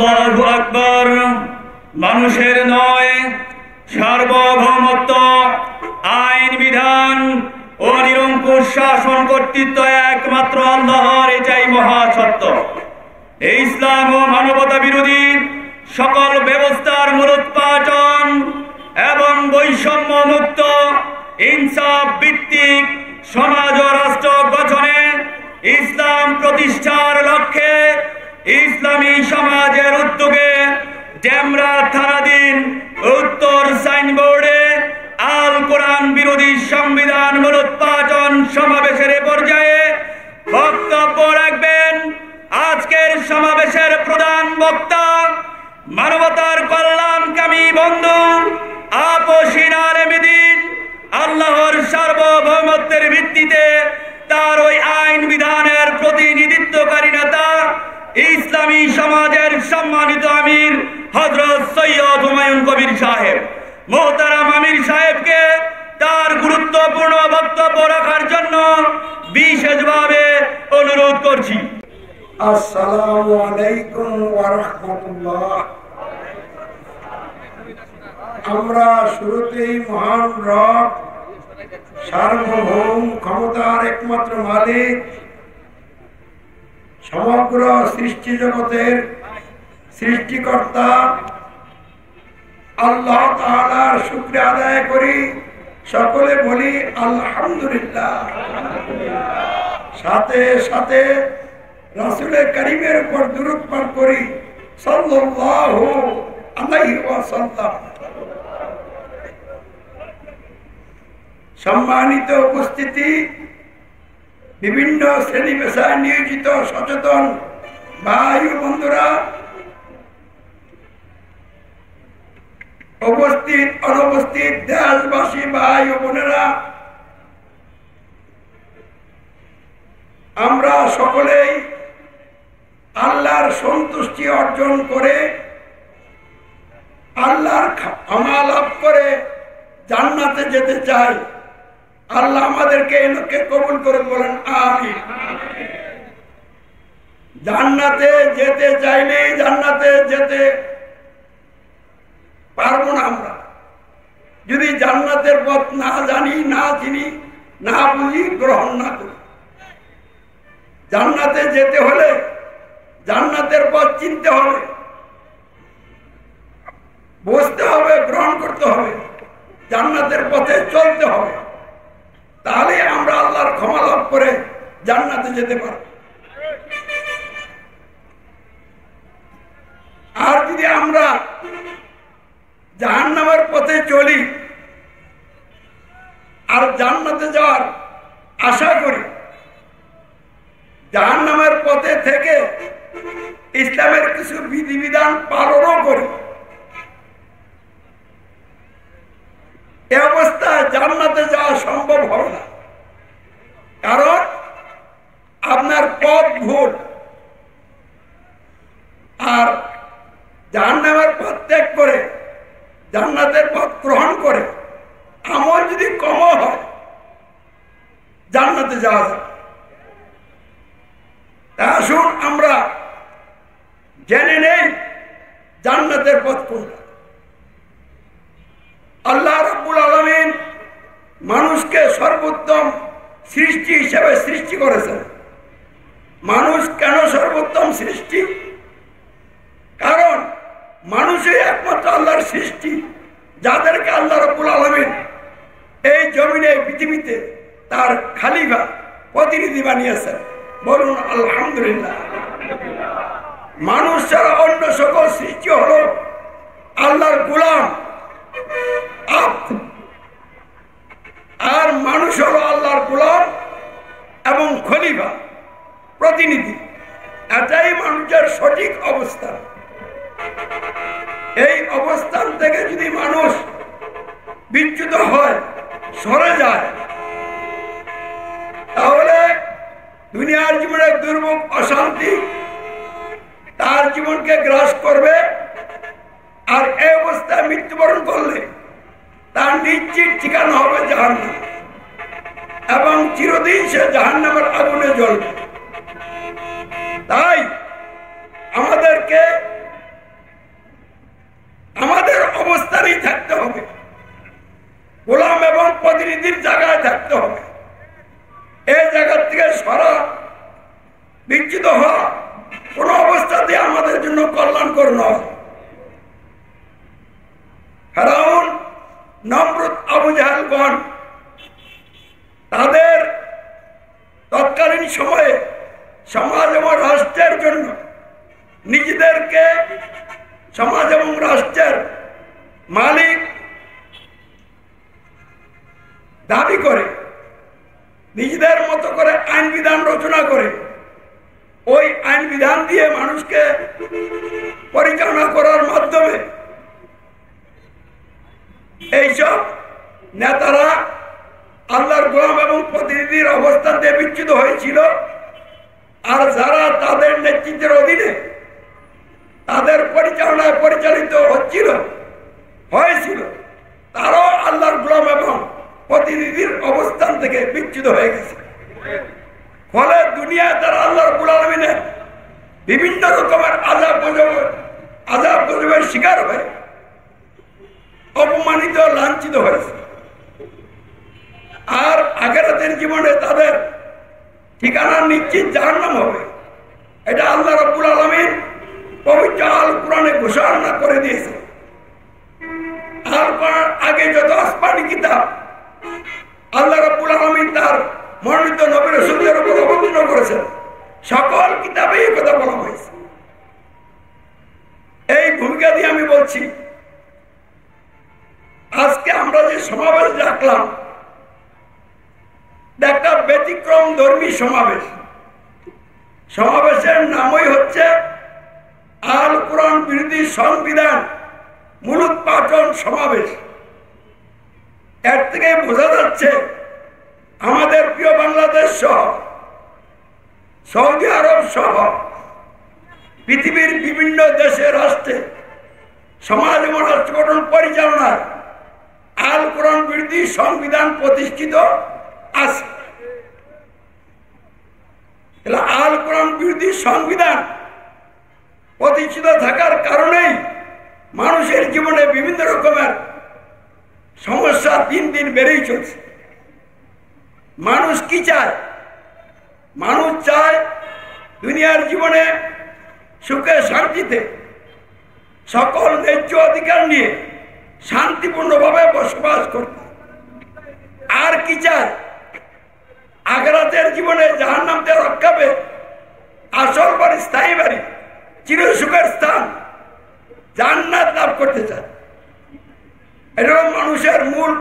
আল্লাহু আকবার। মানুষের নয়, সার্বভৌমত্ব, আইন বিধান ও নিরঙ্কুশ শাসন কর্তৃত্ব একমাত্র আল্লাহর, এটাই মহাসত্য। এই ইসলাম ও মানবতা বিরোধী সকল ব্যবস্থার মূলোৎপাটন এবং বৈষম্য মুক্ত ইনসাফ ভিত্তিক সমাজ ও রাষ্ট্র গঠনে ইসলাম প্রতিষ্ঠার লক্ষ্যে ইসলামী সমাজের উদ্যোগে ডেমরা থানাধীন উত্তর সাইনবোর্ডে আল কোরআন বিরোধী সংবিধান মূলোৎপাটন সমাবেশের পর্যায়ে বক্তব্য রাখবেন আজকের সমাবেশের প্রধান বক্তা, মানবতার কল্যাণকামী বন্ধু, আপসহীন আলেমদ্বীন, আল্লাহর সার্বভৌমত্বের ভিত্তিতে তার ওই আইন বিধানের প্রতিনিধিত্বকারী নেতা, ইসলামী সমাজের সম্মানিত আমির হযরত সৈয়দ হুমায়ুন কবির সাহেব। মোহতারাম আমির সাহেবকে তার গুরুত্বপূর্ণ বক্তব্য রাখার জন্য বিশেষভাবে অনুরোধ করছি। আসসালামু আলাইকুম ওয়া রাহমাতুল্লাহ। আমরা শুরুতেই মহান রব, সার্বভৌম ক্ষমতার একমাত্র মালিক, সমগ্র সৃষ্টি জগতের সৃষ্টিকর্তা আল্লাহ তাআলার শুকরিয়া আদায় করি। সকলে বলি আলহামদুলিল্লাহ। সাথে সাথে রাসূলে কারীমের উপর দুরূদ পাঠ করি সাল্লাল্লাহু আলাইহি ওয়াসাল্লাম। সম্মানিত উপস্থিতি, বিভিন্ন শ্রেণী পেশায় নিয়োজিত সচেতন ভাই ও বন্ধুরা, উপস্থিত অনুপস্থিত দেশবাসী ভাই ও বোনেরা, আমরা সকলেই আল্লাহর সন্তুষ্টি অর্জন করে আল্লাহর ক্ষমা লাভ করে জান্নাতে যেতে চাই। আল্লাহ আমাদেরকে এই লক্ষ্যে কবুল করে বলেন আমিন। জান্নাতে যেতে চাইলে জান্নাতে যেতে পারবো না আমরা যদি জান্নাতের পথ না জানি, না চিনি, না বুঝি, গ্রহণ না করি। জান্নাতে যেতে হলে জান্নাতের পথ চিনতে হবে, বুঝতে হবে, গ্রহণ করতে হবে, জান্নাতের পথে চলতে হবে। তাহলে আমরা আল্লাহর ক্ষমা লাভ করে জান্নাতে যেতে পারব। আর যদি আমরা জাহান্নামের পথে চলি আর জান্নাতে যাওয়ার আশা করি, জাহান্নামের পথে থেকে ইসলামের কিছু বিধিবিধান পালনও করি, এ অবস্থায় জান্নাতে যাওয়া সম্ভব হবে না। কারণ আপনার পথ ভুল। আর জাহান্নামের পথ ত্যাগ করে জান্নাতের পথ গ্রহণ করে আমল যদি কম হয়, জান্নাতে যাওয়া যায়। তা আসুন আমরা জেনে নেই জান্নাতের পথ কোনটা। আল্লাহ রাব্বুল আলামিন মানুষকে সর্বোত্তম সৃষ্টি হিসেবে সৃষ্টি করেছেন। মানুষ কেন সর্বোত্তম সৃষ্টি? কারণ মানুষই একমাত্র আল্লাহর সৃষ্টি যাদেরকে আল্লাহ রাব্বুল আলামিন এই জমিনে, পৃথিবীতে তার খলিফা, প্রতিনিধি বানিয়েছেন। বলুন আলহামদুলিল্লাহ। মানুষ ছাড়া অন্য সকল সৃষ্টি হলো আল্লাহর গোলাম, আর মানুষ হলো আল্লাহর গোলাম এবং খলিফা, প্রতিনিধি। এটাই মানুষের সঠিক অবস্থান। এই অবস্থান থেকে যদি মানুষ বিচ্যুত হয়, সরে যায়, তাহলে দুনিয়ার জীবনে দুর্ভোগ, অশান্তি তার জীবনকে গ্রাস করবে। আর এই অবস্থায় মৃত্যুবরণ করলে তার নিশ্চিত ঠিকানা হবে জাহান্নাম, এবং চিরদিন সে জাহান্নামের আগুনে জ্বলবে। তাই আমাদেরকে ভয়ঙ্কর নয়। ফেরাউন, নমরুদ, আবু জাহেলগণ তাদের তৎকালীন সময়ে সমাজ এবং রাষ্ট্রের জন্য নিজেদেরকে সমাজ এবং রাষ্ট্রের মালিক দাবি করে নিজেদের মতো করে আইন বিধান রচনা করে ওই আইন বিধান দিয়ে মানুষকে পরিচালনা করার মাধ্যমে এইসব নেতারা আল্লাহর গোলাম এবং প্রতিনিধির অবস্থান দিয়ে বিচ্যুত হয়েছিল। আর যারা তাদের নেতৃত্বের অধীনে তাদের পরিচালনায় পরিচালিত হয়েছিল তারাও আল্লাহর গোলাম এবং প্রতিনিধির অবস্থান থেকে বিচ্যুত হয়ে গেছে। ফলে দুনিয়ায় তারা আল্লাহর রাব্বুল আলামিনের বিভিন্ন রকমের আযাব গজবের শিকার হয়ে অপমানিত, লাঞ্ছিত হয়েছে। আর আখিরাতের জীবনে তাদের ঠিকানা নিশ্চিত জাহান্নাম হবে। এটা আল্লাহ রাব্বুল আলামিন পবিত্র আল কোরআনে ঘোষণা করে দিয়েছে। আল কোরআন আগে যত আসমানি কিতাব আল্লাহ রাব্বুল আলামিন তার মনোনীত নবী রাসূলদের উপর অবতীর্ণ করেছেন, সকল কিতাবে এই কথা বলা হয়েছে। এই ভূমিকা দিয়ে আমি বলছি, আজকে আমরা যে সমাবেশ রাখলাম একটা ব্যতিক্রম ধর্মী সমাবেশ। সমাবেশের নামই হচ্ছে আল কোরআন বিরোধী সংবিধান মূলোৎপাটন সমাবেশ। এর থেকে বোঝা যাচ্ছে আমাদের প্রিয় বাংলাদেশ সহ সৌদি আরব সহ পৃথিবীর বিভিন্ন দেশের রাষ্ট্রে সমাজ এবং রাষ্ট্র গঠন পরিচালনায় আল কোরআন বিরোধী সংবিধান প্রতিষ্ঠিত আছে। আল কোরআন বিরোধী সংবিধান প্রতিষ্ঠিত থাকার কারণেই মানুষের জীবনে বিভিন্ন রকমের সমস্যা দিন দিন বেড়েই চলছে। মানুষ কি চায়? মানুষ চায় দুনিয়ার জীবনে সুখে শান্তিতে সকল ন্যায্য অধিকার নিয়ে শান্তিপূর্ণভাবে বসবাস করতে। আর কি চায়? আখিরাতের জীবনে জাহান্নাম থেকে রক্ষা পেয়ে আসল বাড়ি, স্থায়ী বাড়ি, চির সুখের স্থান জান্নাত লাভ করতে চায়। এটা মানুষের মূল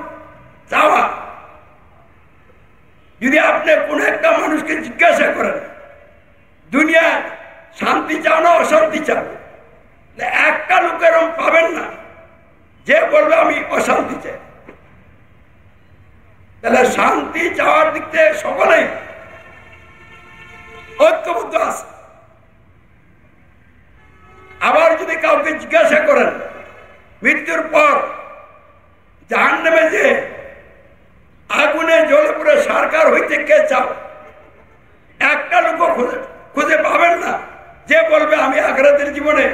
চাওয়া। যদি আপনি কোন একটা মানুষকে জিজ্ঞাসা করেন দুনিয়া শান্তি চাও না অশান্তি চাও, একটা লোকের পাবেন না যে বলবে আমি অশান্তি চাই। তাহলে শান্তি চাওয়ার দিক থেকে সকলেই ঐক্যবদ্ধ আছে। আবার যদি কাউকে জিজ্ঞাসা করেন মৃত্যুর পর জাহান্নামে যে আগুনে জ্বলে পুড়ে সরকার হইতে কে চাও, একটা লোক খুঁজে পাবেন না যে বলবে আমি আখিরাতের জীবনে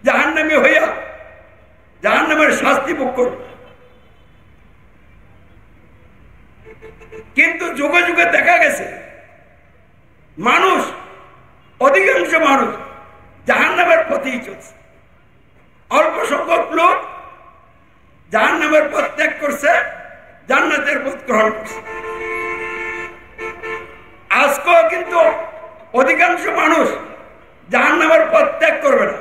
জাহান্নামী হইয়া জাহান্নামের শাস্তি ভোগ করব। কিন্তু যুগে যুগে দেখা গেছে মানুষ, অধিকাংশ মানুষ জাহান্নামের পথেই চলছে। অল্প সংখ্যক লোক জাহান্নামের পথ ত্যাগ করছে, জান্নাতের পথ গ্রহণ করছে। আজকেও কিন্তু অধিকাংশ মানুষ জাহান্নামের পথ ত্যাগ করবে না।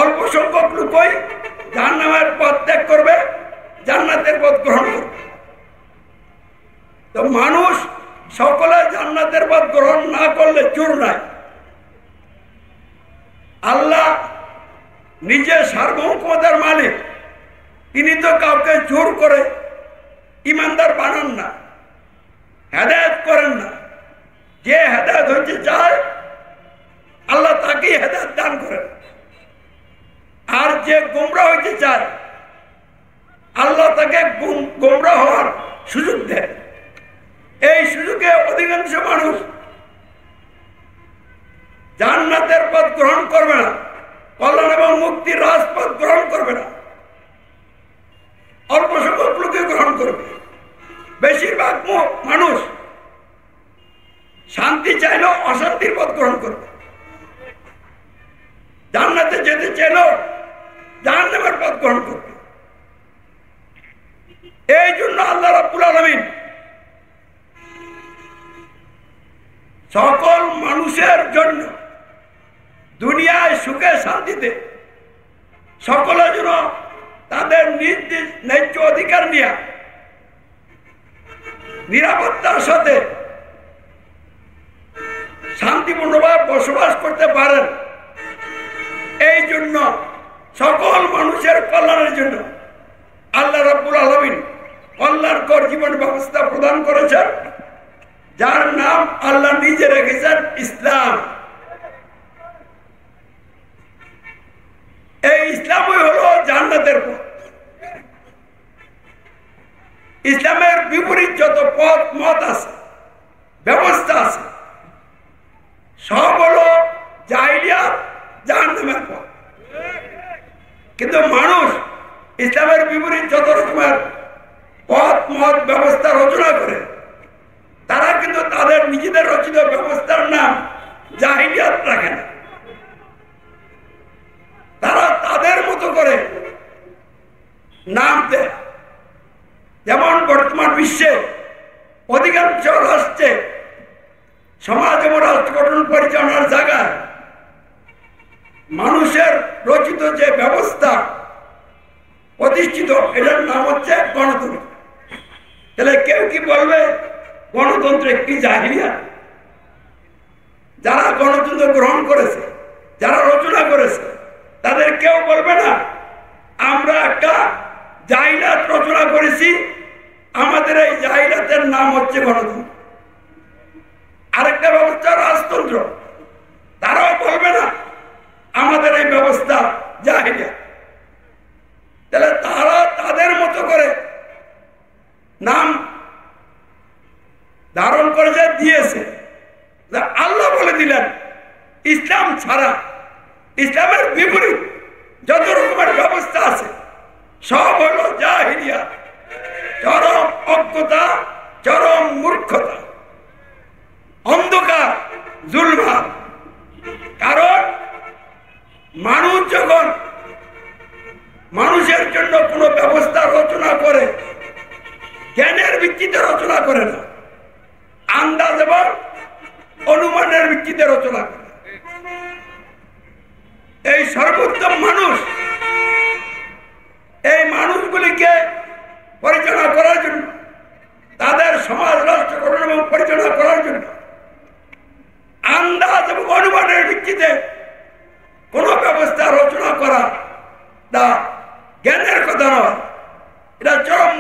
অল্প সংখ্যক লোকই জাহান্নামের পথ ত্যাগ করবে, জান্নাতের পথ গ্রহণ করবে। তো মানুষ সকলে জান্নাতের পথ গ্রহণ না করলে জোর নাই। আল্লাহ নিজে সার্বভৌমতার মালিক, তিনি তো কাউকে জোর করে ইমানদার বানান না, হেদায়েত করেন না। যে হেদায়েত হইতে চায় আল্লাহ তাকেই হেদায়েত দান করেন। আর যে গোমরা হইতে চায় আল্লাহ তাকে গোমরা হওয়ার সুযোগ দেয়। এই সুযোগে অধিকাংশ মানুষ জান্নাতের পথ গ্রহণ করবে না, কল্যাণ এবং মুক্তির রাজপথ গ্রহণ করবে না। অল্প সংখ্যক লোকে গ্রহণ করবে। বেশিরভাগ মানুষ শান্তি চাইলেও অশান্তির পথ গ্রহণ করবে, জান্নাতে যেতে চাইলেও জাহান্নামের পথ গ্রহণ করবে। এই জন্য আল্লাহ রাব্বুল আলামিন সকল মানুষের জন্য দুনিয়ায় সুখে শান্তিতে সকলের জন্য তাদের নিজ নিজ ন্যায্য অধিকার নিয়ে নিরাপত্তার সাথে শান্তিপূর্ণভাবে বসবাস করতে পারেন, এই জন্য সকল মানুষের কল্যাণের জন্য আল্লাহ রাব্বুল আলামিন কল্যাণকর জীবন ব্যবস্থা প্রদান করেছেন, যার নাম আল্লাহ নিজে রেখেছেন ইসলাম। এই ইসলামই হলো জান্নাতের পথ। ইসলামের বিপরীত যত পথ মত আছে, ব্যবস্থা আছে, সব হলো জাহিলিয়াত, জাহান্নামের পথ। কিন্তু মানুষ ইসলামের বিপরীত যত রকমের পথ মত ব্যবস্থা রচনা করে, তারা কিন্তু তাদের নিজেদের রচিত ব্যবস্থার নাম জাহিলিয়াত রাখে না। তারা তাদের মতো করে নাম দেয়। যেমন বর্তমান বিশ্বে অধিকাংশ রাষ্ট্রে সমাজ এবং রাষ্ট্র গঠন পরিচালনার জায়গায় মানুষের রচিত যে ব্যবস্থা প্রতিষ্ঠিত, এটার নাম হচ্ছে গণতন্ত্র। তাহলে কেউ কি বলবে গণতন্ত্র একটি জাহিলিয়াত? যারা গণতন্ত্র গ্রহণ করেছে, যারা রচনা করেছে, তাদের কেউ বলবে না আমরা একটা জাহিলিয়াত রচনা করেছি, আমাদের এই জাহিলিয়াতের নাম হচ্ছে গণতন্ত্র। আরেকটা ব্যবস্থা রাজতন্ত্র, তারাও বলবে না আমাদের এই ব্যবস্থা জাহিলিয়াত। তাহলে তারা তাদের মতো করে নাম ধারণ করেছে, দিয়েছে। আল্লাহ বলে দিলেন ইসলাম ছাড়া, ইসলামের বিপরীত যত রকমের ব্যবস্থা আছে সব হলো জাহিলিয়াত, চরম অজ্ঞতা, চরম মূর্খতা, অন্ধকার, জুলমাত। কারণ মানুষ যখন মানুষের জন্য কোনো ব্যবস্থা রচনা করে, জ্ঞানের ভিত্তিতে রচনা করে না, আন্দাজ এবং অনুমানের ভিত্তিতে রচনা করে। এই সর্বোত্তম মানুষ, এই মানুষগুলিকে পরিচালনা করার জন্য, তাদের সমাজ রাষ্ট্র গঠন এবং পরিচালনা করার জন্য আন্দাজ এবং অনুমানের ভিত্তিতে কোন ব্যবস্থা রচনা করা না জ্ঞানের কথা নয়। এটা চরম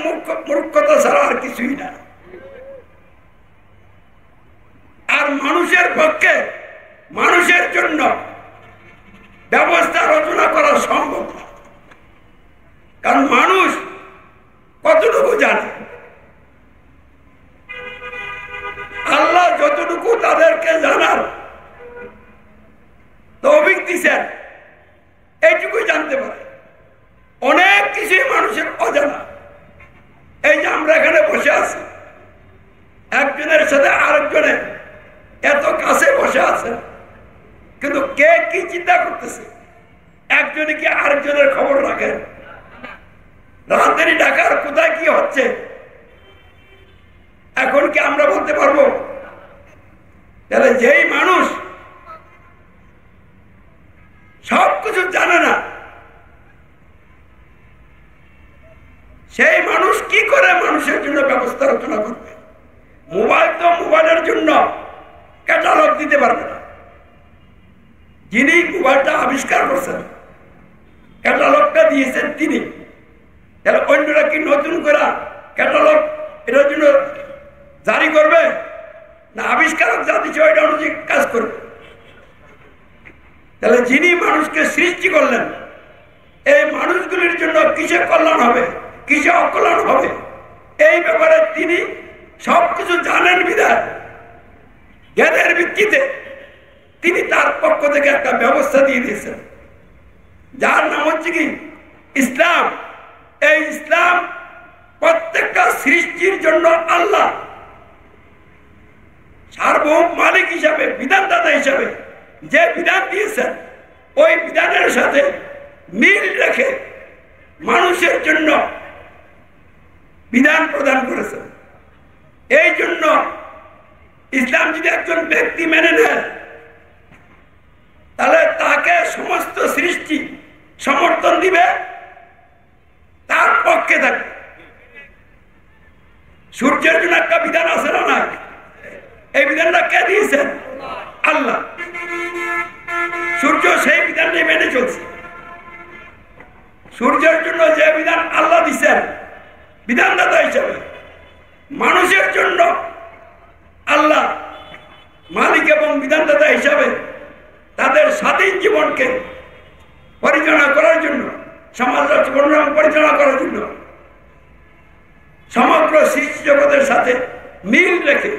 মূর্খতা ছাড়া আর কিছুই না। আর মানুষের পক্ষে, মানুষের জন্য ব্যবস্থা রচনা করা সম্ভব না। কারণ মানুষ কতটুকু জানে, আল্লাহ যতটুকু তাদেরকে জানার তৌফিক দিয়েছেন, এইটুকুই জানতে পারে। অনেক কিছুই মানুষের অজানা। এই যে আমরা এখানে বসে আছি, একজনের সাথে আরেকজনের এত কাছে বসে আছে, কিন্তু কে কি চিন্তা করতেছে, একজনে কি আরেকজনের খবর রাখেন? রাতেরই ঢাকার কোথায় কি হচ্ছে এখন কি আমরা বলতে পারবো? তাহলে যেই মানুষ সবকিছু জানে না, সেই মানুষ কি করে মানুষের জন্য ব্যবস্থা রচনা করবে? মোবাইল তো মোবাইলের জন্য ক্যাটালগ দিতে পারবে না। যিনি মোবাইলটা আবিষ্কার করছেন, ক্যাটালগটা দিয়েছেন তিনি। তাহলে অন্যরা কি নতুন করে ক্যাটালগ এটার জন্য জারি করবে? না আবিষ্কারক যা দিচ্ছে ওইটা অনুযায়ী কাজ করবে? তাহলে যিনি মানুষকে সৃষ্টি করলেন, এই মানুষগুলির জন্য কিসে কল্যাণ হবে, কিসে অকল্যাণ হবে, এই ব্যাপারে তিনি সবকিছু জানেন বিধায় জ্ঞানের ভিত্তিতে তিনি তার পক্ষ থেকে একটা ব্যবস্থা দিয়ে দিয়েছেন, যার নাম হচ্ছে কি ইসলাম। এই ইসলাম প্রত্যেকটা সৃষ্টির জন্য আল্লাহ সার্বভৌম মালিক হিসাবে, বিধানদাতা হিসাবে যে বিধান দিয়েছেন ওই বিধানের সাথে মিল রেখে মানুষের জন্য বিধান প্রদান করেছেন। এই জন্য ইসলাম যদি একজন ব্যক্তি মেনে নেয় তাহলে তাকে সমস্ত সৃষ্টি সমর্থন দিবে, তার পক্ষে থাকবে। সূর্যের জন্য একটা বিধান আছে না না? এই বিধানটা কে দিয়েছেন? আল্লাহ। সূর্য সেই বিধানটাই মেনে চলছে। সূর্যের জন্য যে বিধান আল্লাহ দিচ্ছেন বিধানদাতা হিসাবে, মানুষের জন্য আল্লাহ মালিক এবং বিধানদাতা হিসাবে তাদের স্বাধীন জীবনকে পরিচালনা করার জন্য, সমাজ পরিচালনা করার জন্য সমগ্র সৃষ্টি জগতের সাথে মিল রেখে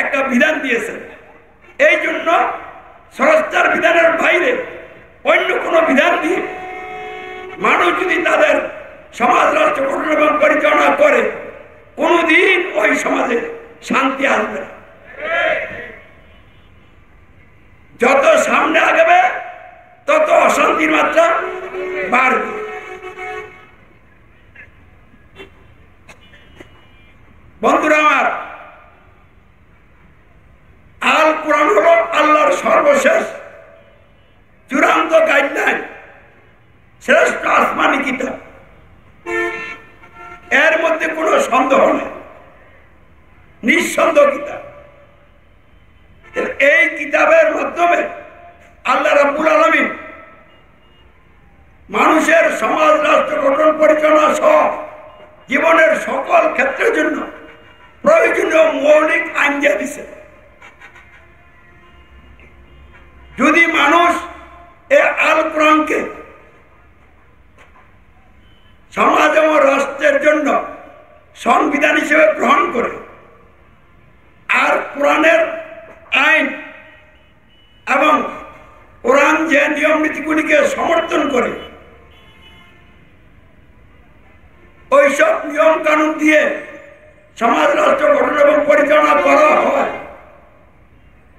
একটা বিধান দিয়েছেন। এই জন্য স্রষ্টার বিধানের বাইরে অন্য কোনো বিধান দিয়ে মানুষ যদি তাদের সমাজ রাষ্ট্র গঠন এবং পরিচালনা করে কোনদিন ওই সমাজে শান্তি আসবে না। যত সামনে আগাবে তত অশান্তির মাত্রা বাড়বে। বন্ধুরা আমার, আল কোরআন হলো আল্লাহর সর্বশেষ চূড়ান্ত গাইডলাইন, শ্রেষ্ঠ আসমানি কিতাব। এর মধ্যে কোনো সন্দেহ নেই, নিঃসন্দেহ কিতাব। এই কিতাবের মাধ্যমে আল্লাহ রাব্বুল আলামিন মানুষের সমাজ রাষ্ট্র গঠন পরিচালনা সহ জীবনের সকল ক্ষেত্রের জন্য প্রয়োজনীয় মৌলিক আইন দিয়ে দিছে। যদি মানুষ এই আল কোরআনকে সমাজ এবং রাষ্ট্রের জন্য সংবিধান হিসেবে গ্রহণ করে আর কোরআনের আইন এবং কোরআন যে নিয়ম নীতিগুলিকে সমর্থন করে ওইসব নিয়ম কানুন দিয়ে সমাজ রাষ্ট্র গঠন এবং পরিচালনা করা হয়,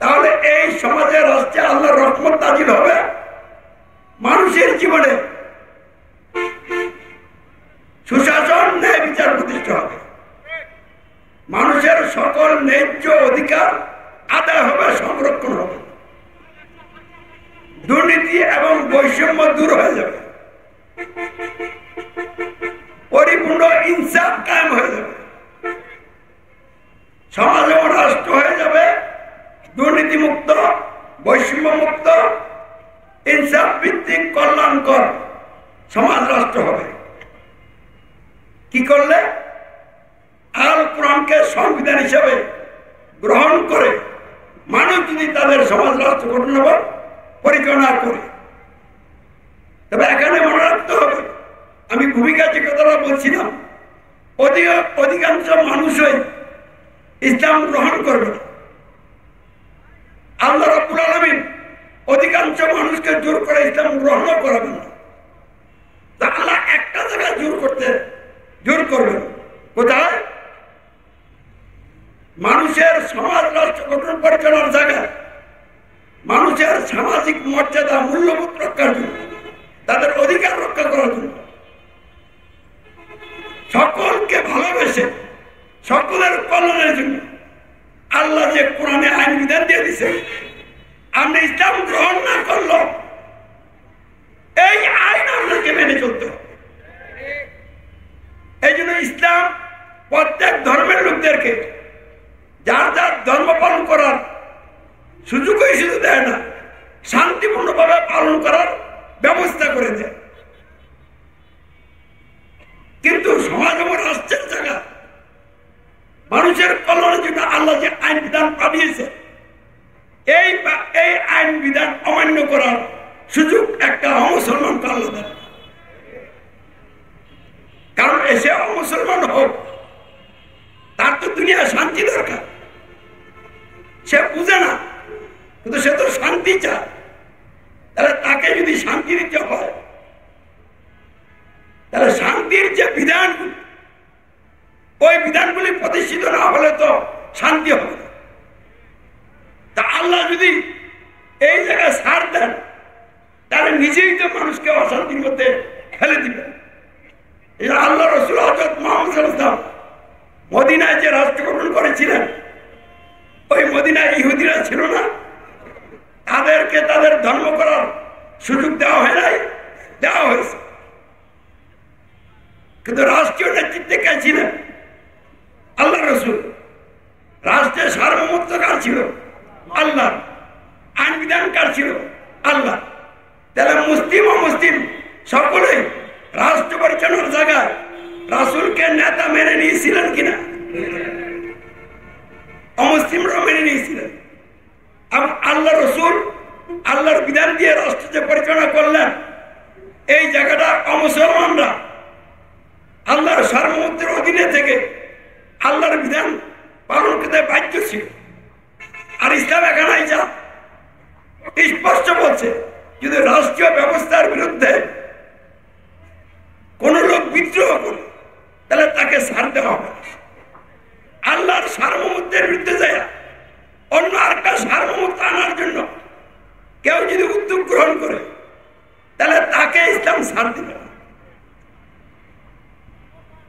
তাহলে এই সমাজের রাষ্ট্রে আল্লাহর রহমত নাজিল হবে, মানুষের জীবনে সুশাসন, ন্যায় বিচার প্রতিষ্ঠা হবে, মানুষের সকল ন্যায্য অধিকার আদায় হবে, সংরক্ষণ হবে, দুর্নীতি এবং বৈষম্য দূর হয়ে যাবে, পরিপূর্ণ ইনসাফ কায়েম হয়ে যাবে, সমাজ এবং রাষ্ট্র হয়ে যাবে দুর্নীতি মুক্ত, বৈষম্য মুক্ত, ইনসাফ ভিত্তিক কল্যাণকর সমাজ রাষ্ট্র হবে। কি করলে? আল কোরআনকে সংবিধান হিসেবে গ্রহণ করে মানুষ যদি তাদের সমাজ রাষ্ট্র গঠন এবং পরিচালনা করে। তবে এখানে মনে রাখতে হবে, আমি ভূমিকা যে কথাটা বলছিলাম, অধিকাংশ মানুষই ইসলাম গ্রহণ করবে না। আল্লাহ রাব্বুল আলামিন অধিকাংশ মানুষকে জোর করে ইসলাম গ্রহণ করাবেন না। তা আল্লাহ একটা জায়গায় জোর করবেন। কোথায়? মানুষের সমাজ রাষ্ট্র গঠন পরিচালনার জায়গায় মানুষের সামাজিক মর্যাদা, মূল্যবোধ রক্ষার জন্য, তাদের অধিকার রক্ষা করার জন্য, সকলকে ভালোবেসে সকলের কল্যাণের জন্য আল্লাহ যে কোরআনে আইন বিধান দিয়ে দিছে, আমরা ইসলাম গ্রহণ না করলো এই আইন আপনাকে মেনে চলতে হবে। এই জন্য ইসলাম প্রত্যেক ধর্মের লোকদেরকে যার যার ধর্ম পালন করার সুযোগই শুধু দেয় না, শান্তিপূর্ণভাবে পালন করার ব্যবস্থা করে দেয়। কিন্তু সমাজ এবং রাষ্ট্রের জায়গা মানুষের কল্যাণের জন্য আল্লাহ যে আইন বিধান পাঠিয়েছে, এই আইন বিধান অমান্য করার সুযোগ একটা অমুসলমানকে আল্লাহ দেন। কারণ এসে অমুসলমান হোক, তার তো দুনিয়া শান্তি দরকার। সে বুঝে না, কিন্তু সে তো শান্তি চায়। তাহলে তাকে যদি শান্তি দিতে হয়, তাহলে শান্তির যে বিধানগুলি, ওই বিধানগুলি প্রতিষ্ঠিত না হলে তো শান্তি হবে না। তা আল্লাহ যদি এই জায়গায় ছাড় দেন তাহলে নিজেই তো মানুষকে অশান্তির মধ্যে ফেলে দিবেন। আল্লাহ রসুল হযরত মুহাম্মদ সাল্লাল্লাহু আলাইহি ওয়াসাল্লাম মদিনায় যে রাষ্ট্র গঠন করেছিলেন, ওই মদিনায় ইহুদিরা ছিল না, তাদেরকে তাদের ধর্ম করার সুযোগ দেওয়া হয় নাই, দেওয়া হয়েছে। কিন্তু রাষ্ট্রীয় নেতৃত্বে কে ছিলেন? আল্লাহ রসুল। রাষ্ট্রের সার্বভৌমত্ব কার ছিল? আল্লাহ। আইন বিধান কার ছিল? আল্লাহ। তাহলে মুসলিম ও মুসলিম সকলেই রাষ্ট্র পরিচালনার জায়গায় রাসূলকে নেতা মেনে নিয়েছিলেন কিনা? অমুসলিমরাও মেনে নিয়েছিলেন। আল্লাহ রসুল আল্লাহর বিধান দিয়ে রাষ্ট্র যে পরিচালনা করলেন, এই জায়গাটা অমুসলমানরা আল্লাহর সার্বভৌমত্বের অধীনে থেকে আল্লাহর বিধান পালন করতে বাধ্য ছিল। আর ইসলাম এখানে যা স্পষ্ট বলছে, যদি রাষ্ট্রীয় ব্যবস্থার বিরুদ্ধে কোন লোক বিদ্রোহ করে তাহলে তাকে ছাড় দেওয়া হবে। আল্লাহর সার্বভৌমত্বের বিরুদ্ধে যায় অন্য আরেকটা সার্বভৌমত্ব আনার জন্য কেউ যদি উদ্যোগ গ্রহণ করে তাহলে তাকে ইসলাম ছাড় দিবে না।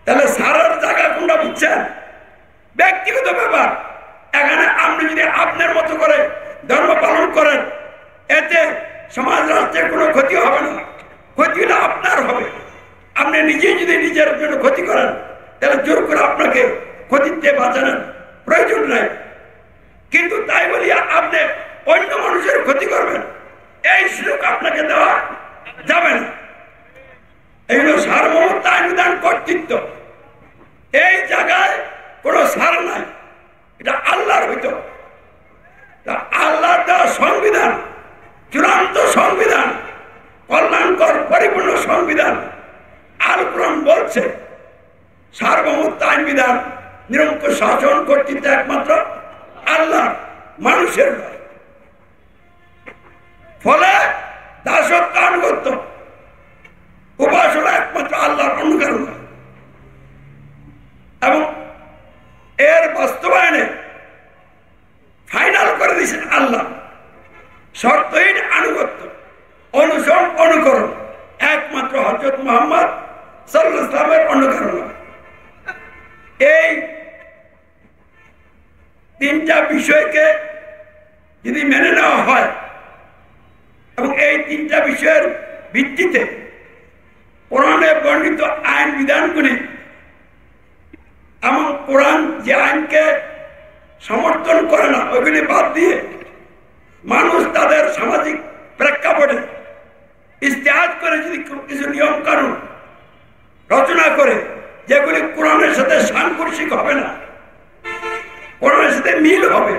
তাহলে ছাড়ার জায়গা কোনটা বুঝছেন? ব্যক্তিগত ব্যাপার। এখানে আপনি যদি আপনার মতো করে ধর্ম পালন করেন, এতে সমাজ রাষ্ট্রের কোনো ক্ষতি হবে না, ক্ষতি হলে আপনার হবে। আপনি নিজেই যদি নিজের জন্য ক্ষতি করেন তাহলে জোর করে আপনাকে ক্ষতিতে বাঁচানোর প্রয়োজন নাই। কিন্তু তাই বলিয়া আপনি অন্য মানুষের ক্ষতি করবেন, এই সুযোগ আপনাকে দেওয়া যাবে না। এই হলো সার্বভৌমত্ব, আইন বিধান, কর্তৃত্ব। এই জায়গায় কোনো ছাড় নাই, এটা আল্লাহর ভিতর। আল্লাহর দেওয়া সংবিধান চূড়ান্ত সংবিধান, কল্যাণকর পরিপূর্ণ সংবিধান। আল কোরআন বলছে সার্বভৌমত্ব, আইন বিধান, নিরঙ্কুশ শাসন, কর্তৃত্ব একমাত্র আল্লাহ, মানুষের নয়। ফলে দাসত্ব, আনুগত্য, উপাসনা একমাত্র আল্লাহর, অন্য কারণ নয়। এবং এর বাস্তবায়নে ফাইনাল করে দিয়েছেন আল্লাহ। শর্তহীন আনুগত্য, অনুসরণ, অনুকরণ একমাত্র হযরত মুহাম্মদ সাল্লাল্লাহু আলাইহি ওয়াসাল্লামের, অন্য কারণ নয়। এই তিনটা বিষয়কে যদি মেনে নেওয়া হয় এবং এই তিনটা বিষয়ের ভিত্তিতে কোরআনে বর্ণিত আইন বিধানগুলি এবং কোরআন যে আইনকে সমর্থন করে না ওইগুলি বাদ দিয়ে মানুষ তাদের সামাজিক প্রেক্ষাপটে ইজতিহাদ করে যদি কিছু নিয়ম কানুন রচনা করে যেগুলি কোরআনের সাথে সাংঘর্ষিক হবে না, কোরআনের সাথে মিল হবে,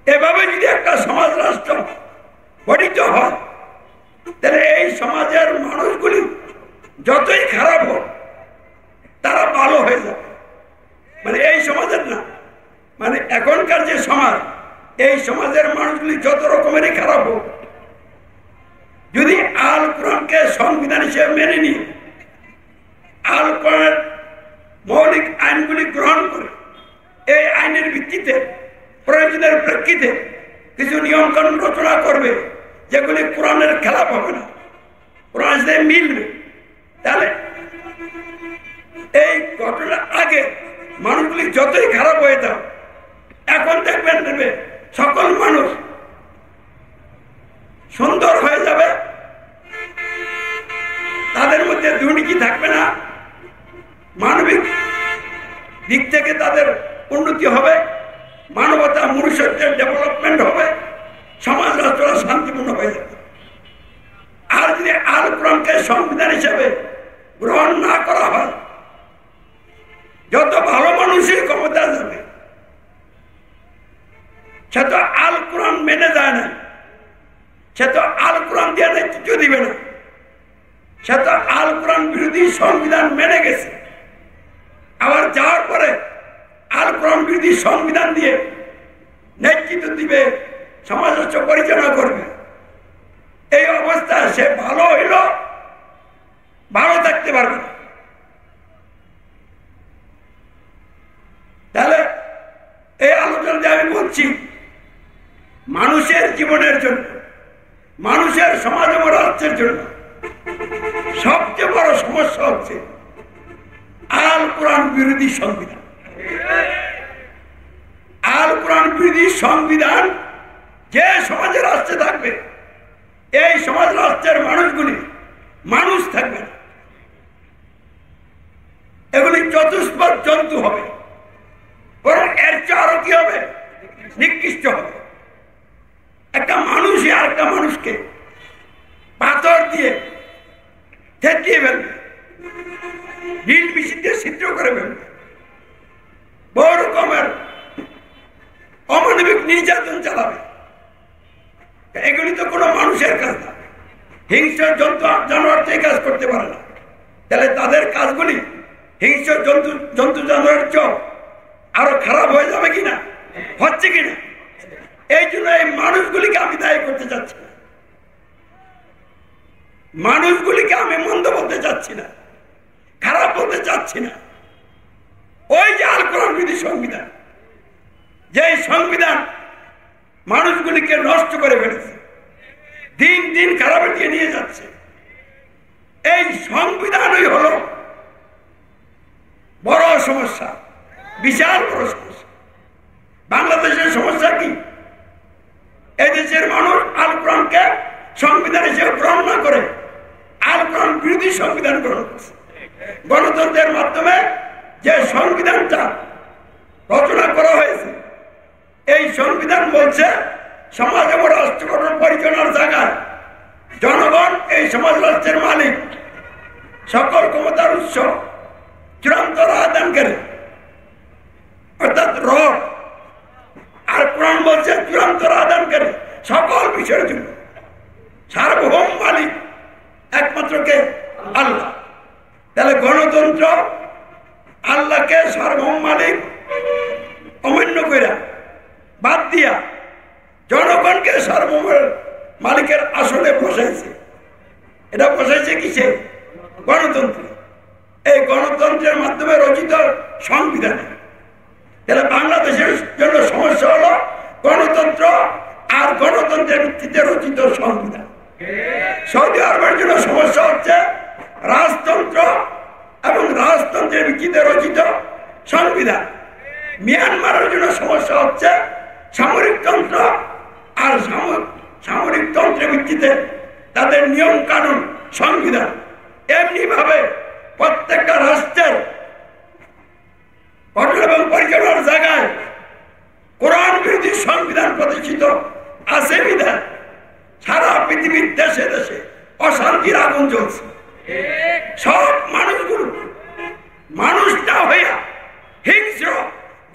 এভাবে যদি একটা সমাজ রাষ্ট্র গঠিত হয় তাহলে এই সমাজের মানুষগুলি যতই খারাপ হোক তারা ভালো হয়ে যাবে। মানে এই সমাজের না, মানে এখনকার যে সমাজ, এই সমাজের মানুষগুলি যত রকমেরই খারাপ হোক, যদি আল কোরআনকে সংবিধান হিসেবে মেনে নিয়ে আল কোরআনের মৌলিক আইনগুলি গ্রহণ করে এই আইনের ভিত্তিতে প্রয়োজনের প্রেক্ষিতে কিছু নিয়ম কানুন রচনা করবে যেগুলি কোরআনের খেলাপ হবে না, কোরআনের সাথে মিলবে, তাহলে এই ঘটনার আগে মানুষগুলি যতই খারাপ হয়ে যাও, এখন দেখবেন দেবে সকল মানুষ সুন্দর হয়ে যাবে, তাদের মধ্যে দুর্নীতি থাকবে না, মানবিক দিক থেকে তাদের উন্নতি হবে, মানবতা, মনুষ্যত্বের ডেভেলপমেন্ট হবে, সমাজ রাষ্ট্র শান্তিপূর্ণ হয়ে যাবে। আর যদি আল কোরআনকে সংবিধান হিসেবে গ্রহণ না করা হয়, যত ভালো মানুষই ক্ষমতা যাবে, সে তো আল কোরআন মেনে যায় না, সে তো আল কোরআন দিয়ে নেতৃত্ব দিবে না, সে তো আল কোরআন বিরোধী সংবিধান মেনে গেছে, আবার যাওয়ার পরে আল কোরআন বিরোধী সংবিধান দিয়ে নেতৃত্ব দিবে, সমাজ রাষ্ট্র পরিচালনা করবে। এই অবস্থায় সে ভালো হইল, ভালো থাকতে পারবে না। তাহলে এই আলোচনা যে আমি বলছি জীবনের জন্য, মানুষের সমাজ ও রাষ্ট্রের জন্য সবচেয়ে বড় সমস্যা হচ্ছে আল কোরআন বিরোধী সংবিধান। আল কোরআন বিরোধী সংবিধান যে সমাজে রাষ্ট্রে থাকবে, এই সমাজ রাষ্ট্রের মানুষগুলি মানুষ থাকবে না, এগুলি চতুষ্পদ জন্তু হবে, বরং এর চেয়ে আরো কি হবে, নিকৃষ্ট হবে। একটা মানুষই আর একটা মানুষকে পাথর দিয়ে থেতিয়ে ফেলবে, নীল বিচিত্রে ছিদ্র করে ফেলবে, বহু রকমের অমানবিক নির্যাতন চালাবে। এগুলি তো কোনো মানুষের কাজ না, হিংস্র জন্তু জানোয়ার এই কাজ করতে পারে না। তাহলে তাদের কাজগুলি হিংস্র জন্তু জানোয়ারের চেয়ে আরো খারাপ হয়ে যাবে কিনা, হচ্ছে কিনা। এই জন্য এই মানুষগুলিকে আমি দায়ী করতে চাচ্ছি না, মানুষগুলিকে আমি মন্দ বলতে চাচ্ছি না, খারাপ বলতে চাচ্ছি না। ওই যে আল কোরআন বিরোধী সংবিধান, যে সংবিধান মানুষগুলিকে নষ্ট করে ফেলেছে, দিন দিন খারাপের দিকে নিয়ে যাচ্ছে, এই সংবিধানই হলো বড় সমস্যা, বিশাল বড় সমস্যা। বাংলাদেশের সমস্যা কি? এই দেশের মানুষ আল কোরআনকে সংবিধান হিসেবে গ্রহণ না করে আল কোরআন বিরোধী সংবিধান গ্রহণ করছে। গণতন্ত্রের মাধ্যমে যে সংবিধানটা রচনা করা হয়েছে, এই সংবিধান বলছে সমাজ এবং রাষ্ট্র গঠন পরিচালনার জায়গায় জনগণ এই সমাজ রাষ্ট্রের মালিক, সকল ক্ষমতার উৎস, চূড়ান্ত রায়দানকারী অর্থাৎ রব। আর কোরআন বলছে চূড়ান্ত রায়দানকারী সকল বিষয়ের জন্য, সার্বভৌম মালিক একমাত্র কে? আল্লাহ। তাহলে গণতন্ত্র আল্লাহকে সার্বভৌম মালিক অমান্য করে বাদ দিয়া জনগণকে সার্বভৌম মালিকের আসলে বসাইছে। এটা বসাইছে কিসে? গণতন্ত্রে। এই গণতন্ত্রের মাধ্যমে রচিত সংবিধানে। তাহলে বাংলাদেশের জন্য সমস্যা হলো গণতন্ত্র আর গণতন্ত্রের ভিত্তিতে রচিত সংবিধান। সৌদি আরবের জন্য সমস্যা হচ্ছে রাজতন্ত্র এবং রাজতন্ত্রের ভিত্তিতে রচিত সংবিধান। মিয়ানমারের জন্য সমস্যা হচ্ছে সামরিকতন্ত্র আর সামরিকতন্ত্রের ভিত্তিতে তাদের নিয়ম কানুন সংবিধান। এমনি ভাবে প্রত্যেকটা রাষ্ট্রের গঠন এবং পরিচালনার জায়গায় কোরআন বিরোধী সংবিধান প্রতিষ্ঠিত আছে বিধান সারা পৃথিবীর দেশে দেশে অশান্তির আগুন জ্বলছে। সব মানুষগুলো মানুষ না হইয়া হিংস্র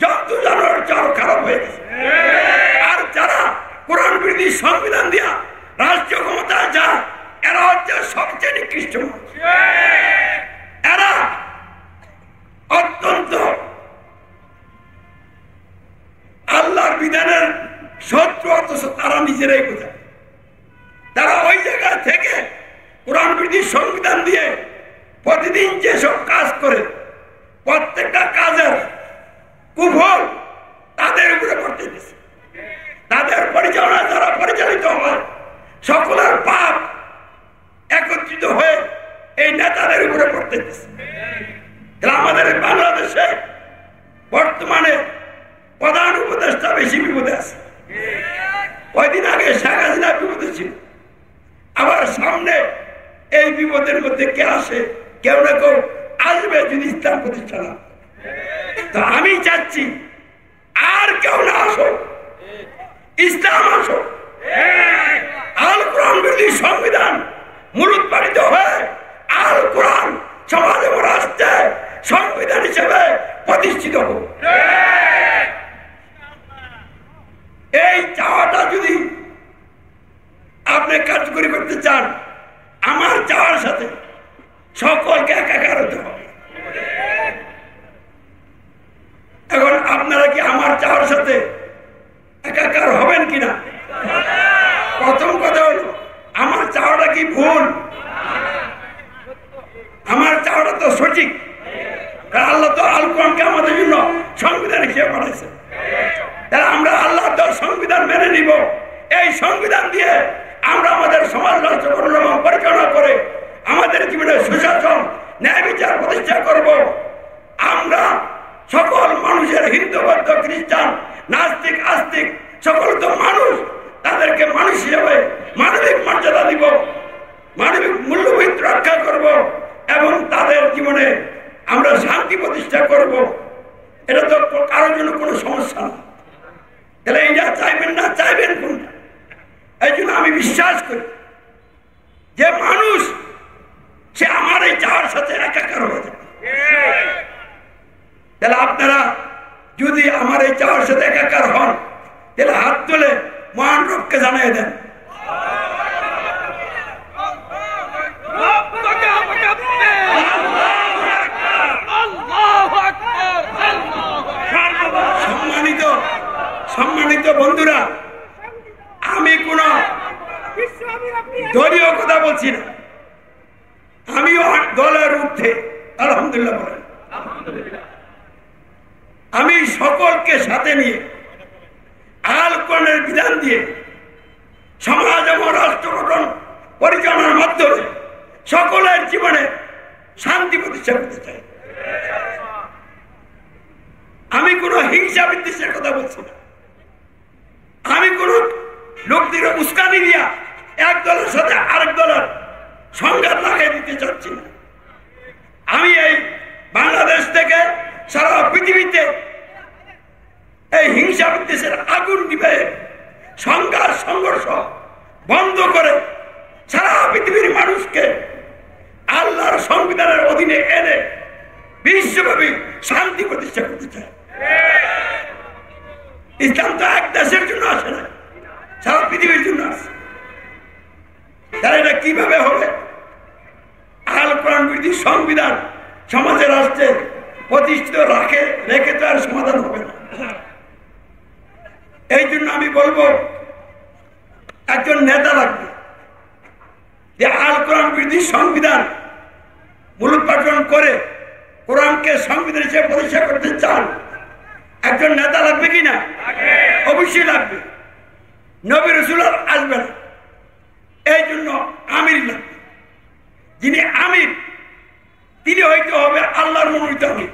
জন্তু জানোয়ার চারও খারাপ হয়ে গেছে। আর যারা কোরআন বিরোধী সংবিধান দিয়া রাষ্ট্রীয় ক্ষমতায় যায়, এরা হচ্ছে সবচেয়ে নিকৃষ্ট মানুষ। এরা অত্যন্ত আল্লাহর বিধানের শত্রু, অথচ তারা নিজেরাই বোঝায়। তারা ওই জায়গা থেকে কোরআন বিরোধী সংবিধান দিয়ে প্রতিদিন যেসব কাজ করে, প্রত্যেকটা কাজের কুফল তাদের উপরে পড়তে দিচ্ছে। তাদের পরিচালনা যারা পরিচালিত হয়, সকলের পাপ একত্রিত হয়ে এই নেতাদের উপরে পড়তে দিচ্ছে। আমাদের বাংলাদেশে বর্তমানে প্রধান উপদেষ্টা বেশি বিপদে আছে। কয়দিন আগে শেখ হাসিনা বিপদে ছিল, আবার সামনে এই বিপদের মধ্যে কে আসে? কেউ না কেউ আসবে যদি ইসলাম প্রতিষ্ঠা না। তো আমি চাচ্ছি আর কেউ না আসো, ইসলাম আসো। আল কোরআন বিরোধী সংবিধান মূলোৎপাটিত হয়ে আল কোরআন সমাজ এবং রাষ্ট্রে সংবিধান হিসেবে প্রতিষ্ঠিত হোক। এই চাওয়াটা যদি আপনি কার্যকরী করতে চান, আমার চাওয়ার সাথে সকলকে একাকার হতে হবে। এখন আপনারা কি আমার চাওয়ার সাথে একাকার হবেন কিনা? প্রথম কথা হলো, আমার চাওয়াটা কি ভুল? আমার চাওয়াটা তো সঠিক। আল্লাহ তো আল কোরআনকে আমাদের জন্য সংবিধান হিসেবে পাঠাইছে। তাহলে আমরা আল্লাহর সংবিধান মেনে নিব। এই সংবিধান সংবিধান দিয়ে আমরা আমাদের সমাজ রাষ্ট্র পরিচালনা পরিচালনা করে আমাদের জীবনে সুশাসন ন্যায় বিচার প্রতিষ্ঠা করব। আমরা সকল মানুষের হিন্দু বৌদ্ধ খ্রিস্টান নাস্তিক আস্তিক সকল তো মানুষ, তাদেরকে মানুষ হিসেবে মানবিক মর্যাদা দিব, মানবিক মূল্যবোধ রক্ষা করব এবং তাদের জীবনে আমরা শান্তি প্রতিষ্ঠা করব। এটা তো কারোর জন্য কোনো সমস্যা না। তাহলে এইটা চাইবেন না, চাইবেন কোনটা? এই জন্য আমি বিশ্বাস করি যে মানুষ সে আমার এই চাওয়ার সাথে একাকার হয়ে যাবে। তাহলে আপনারা যদি আমার এই চাওয়ার সাথে একাকার হন তাহলে হাত তুলে মহান রবকে জানিয়ে দেন। সম্মানিত বন্ধুরা, আমি কোন দলীয় কথা বলছি না, আমিও দলের ঊর্ধ্বে আলহামদুলিল্লাহ বলেন। আমি সকলকে সাথে নিয়ে আল কোরআনের বিধান দিয়ে সমাজ এবং রাষ্ট্র গঠন পরিচালনার মাধ্যমে সকলের জীবনে শান্তি প্রতিষ্ঠা করতে চাই। আমি কোন হিংসা বিদ্বেষের কথা বলছি না, আমি কোন লোকদের উস্কানি দিয়া এক দলের সাথে আরেক দলের সংঘাত লাগাই দিতে চাচ্ছি না। আমি এই বাংলাদেশ থেকে সারা পৃথিবীতে এই হিংসা বিদ্বেষের আগুন নিভে সংঘাত সংঘর্ষ বন্ধ করে সারা পৃথিবীর মানুষকে আল্লাহর সংবিধানের অধীনে এনে বিশ্বব্যাপী শান্তি প্রতিষ্ঠা করতে চায়। ইসলাম তো এক দেশের জন্য আসে না, সারা পৃথিবীর জন্য আসে। তাহলে এটা কিভাবে হবে? আল কোরআন বিরোধী সংবিধান সমাজে রাষ্ট্রে প্রতিষ্ঠিত রেখে তো আর সমাধান হবে না। এই জন্য আমি বলবো একজন নেতা লাগবে যে আল কোরআন বিরোধী সংবিধান মূলোৎপাটন করে কোরআনকে সংবিধান হিসেবে প্রতিষ্ঠা করতে চান। একজন নেতা লাগবে কিনা? অবশ্যই লাগবে। নবী রাসূল আসবে না, এই জন্য আমির লাগবে। যিনি আমির তিনি হইতে হবে আল্লাহর মনোনীত আমির।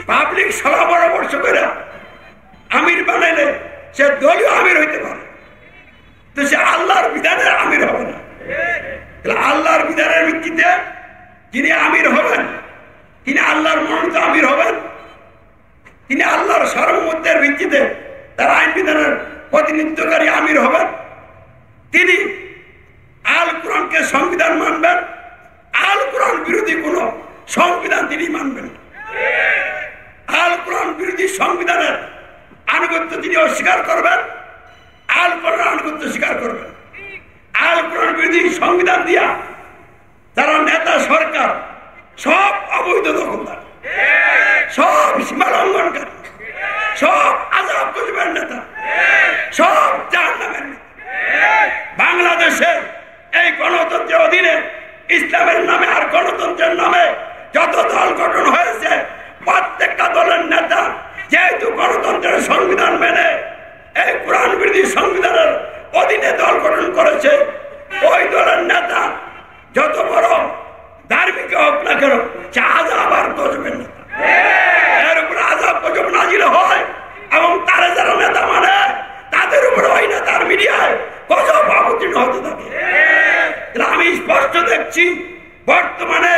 পাবলিক সভা পরামর্শ করে আমির বানাইলে সে দলীয় আমির হইতে পারে, তো সে আল্লাহর বিধানের আমির হবে না। আল্লাহর বিধানের ভিত্তিতে যিনি আমির হবেন তিনি আল্লাহর মনোনীত আমির হবেন, তিনি আল্লাহর সার্বভৌমত্বের ভিত্তিতে তার আইন বিধানের প্রতিনিধিত্বকারী আমির হবেন। তিনি আল কোরআনকে সংবিধান মানবেন, আল কোরআন বিরোধী কোন সংবিধান তিনি মানবেন। আল কোরআন বিরোধী সংবিধানের আনুগত্য তিনি অস্বীকার করবেন, আল কোরআন আনুগত্য স্বীকার করবেন। আল কোরআন বিরোধী সংবিধান দিয়া যারা নেতা সরকার সব অবৈধ দখলদার, সব সীমা লঙ্ঘনকারী, সব আযাব গজবের নেতা, সব জাহান্নামের নেতা। বাংলাদেশের এই গণতন্ত্রের অধীনে ইসলামের নামে আর গণতন্ত্রের নামে যত দল গঠন হয়েছে প্রত্যেকটা দলের নেতা যেহেতু গণতন্ত্রের সংবিধান মেনে এই কোরআন বিরোধী সংবিধানের অধীনে দল গঠন করেছে, ওই দলের নেতা যত বড় ধার্মিক হোক না কেন সে আযাব আর গজবের নেতা। এর উপরে আযাব গজব নাজিল হয় এবং তারা যারা নেতা মানে তাদের উপরে ওই নেতার মিডিয়ায় গজব অবতীর্ণ হতে থাকে। আমি স্পষ্ট দেখছি বর্তমানে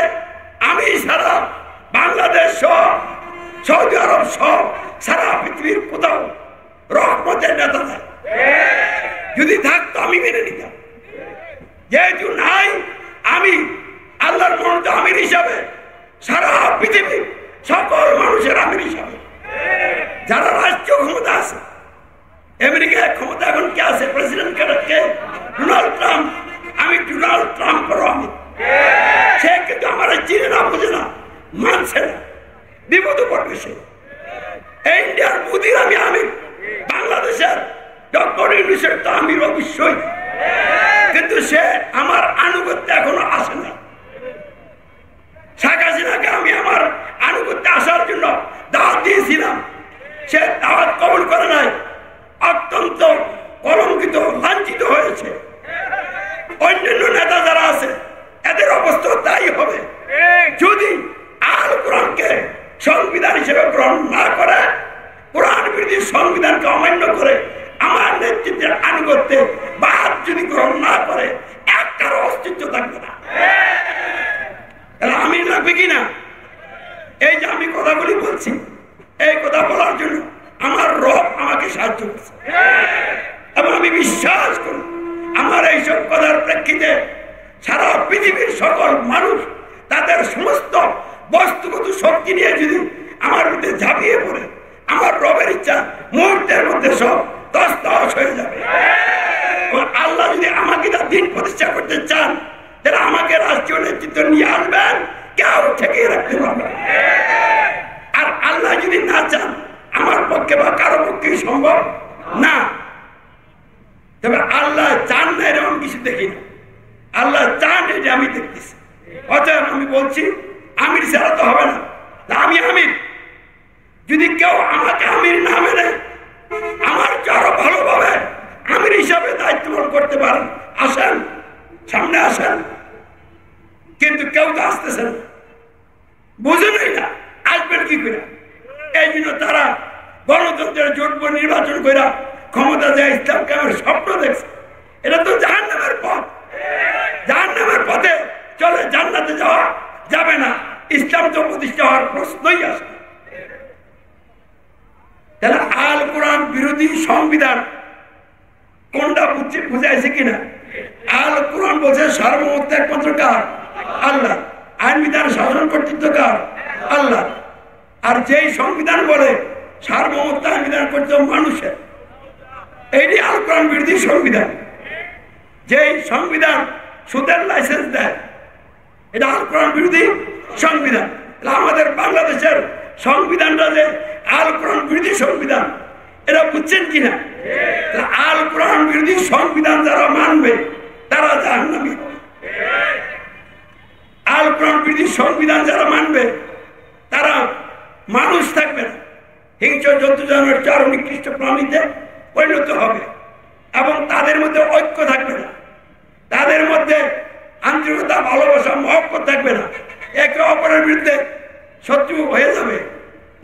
আমি সারা বাংলাদেশ সহ সৌদি আরব সহ সারা পৃথিবীর কোথাও রহমতের নেতা নাই। যদি থাকতো আমি মেনে নিতাম, যেহেতু নাই আমি আল্লাহর মনোনীত আমির হিসাবে সারা পৃথিবীর সকল মানুষের আমির হিসাবে যারা রাষ্ট্রীয় ক্ষমতা আছে, আমেরিকার ক্ষমতা এখন কে আছে? প্রেসিডেন্ট কে? Donald Trump. আমি ডোনাল্ড ট্রাম্পের আমির। সে কিন্তু আমার চিনে না, বুঝে না, মানছে না, বিপদে পড়বে সে। ইন্ডিয়ার মোদির আমি আমির, বাংলাদেশের ডক্টর ইউনূসের তো আমির অবশ্যই, কিন্তু সে আমার আনুগত্যে এখনো আসে না। শেখ হাসিনাকে আমি আমার আনুগত্যে আসার জন্য দাওয়াত দিয়েছিলাম, সে দাওয়াত কবুল করে নাই। অত্যন্ত কলঙ্কিত কিনা? এই যে আমি কথাগুলি বলছি, এই কথা বলার জন্য আমার রব আমাকে সাহায্য করছে এবং আমি বিশ্বাস করি আমার এইসব কথার প্রেক্ষিতে সারা পৃথিবীর সকল মানুষ তাদের সমস্ত বস্তুগত শক্তি নিয়ে যদি আমার মধ্যে ঝাঁপিয়ে পড়ে, আমার রবের ইচ্ছা মুহূর্তের মধ্যে সব তছনছ হয়ে যাবে। আল্লাহ যদি আমাকে তার দিন প্রতিষ্ঠা করতে চান, তাহলে আমাকে রাষ্ট্রীয় নেতৃত্ব নিয়ে আসবেন, কেউ ঠেকিয়ে রাখতে পারবে। আর আল্লাহ যদি না চান, আমার পক্ষে বা কারো পক্ষে সম্ভব না। তবে আল্লাহ চান না এরকম কিছু দেখি না, আল্লাহ চান এটা আমি দেখতেছি। অতএব আমি বলছি আমির ছাড়া তো হবে না। আমি আমির, যদি কেউ আমাকে আমির না মেনে আমার আরো ভালোভাবে আমির হিসাবে দায়িত্ব পালন করতে পারেন, আসেন, সামনে আসেন। কিন্তু কেউ তো আসতেছে না, বুঝেনই না আসবেন কি করে। এই জন্য তারা গণতন্ত্রের জোটবো নির্বাচন করে ক্ষমতা দেয় ইসলাম কায়েমের স্বপ্ন দেখছে। এটা তো জাহান্নামের পথ, জাহান্নামের পথে চলে জান্নাতে যাওয়া যাবে না। ইসলাম তো প্রতিষ্ঠা হওয়ার প্রশ্নই আসে। তাহলে আল কোরআন বিরোধী সংবিধান কোনটা বুঝাইছে কিনা? আল কোরআন বলছে সার্বভৌমত্ব একমাত্র কার? আল্লাহ। আইন বিধান শাসন কর্তৃত্ব কার? আল্লাহ। আর যেই সংবিধান বলে সার্বভৌমত্ব আইন বিধান কর্তৃত্ব মানুষের, এইটি আল কোরআন বিরোধী সংবিধান। যেই সংবিধান সুদের লাইসেন্স দেয়, এটা আল কোরআন বিরোধী সংবিধান। আমাদের বাংলাদেশের সংবিধানটা যে আল কোরআন বিরোধী সংবিধান, এটা বুঝছেন কিনা? আল কোরআন বিরোধী সংবিধান যারা মানবে তারা জাহান্নামী। আল কোরআন বিরোধী সংবিধান যারা মানবে তারা মানুষ থাকবে না, হিংস্র জন্তু জানোয়ার চার নিকৃষ্ট প্রাণীতে পরিণত হবে এবং তাদের মধ্যে ঐক্য থাকবে না, তাদের মধ্যে আন্তরিকতা, ভালোবাসা, মহব্বত থাকবে না। একে অপরের বিরুদ্ধে শত্রু হয়ে যাবে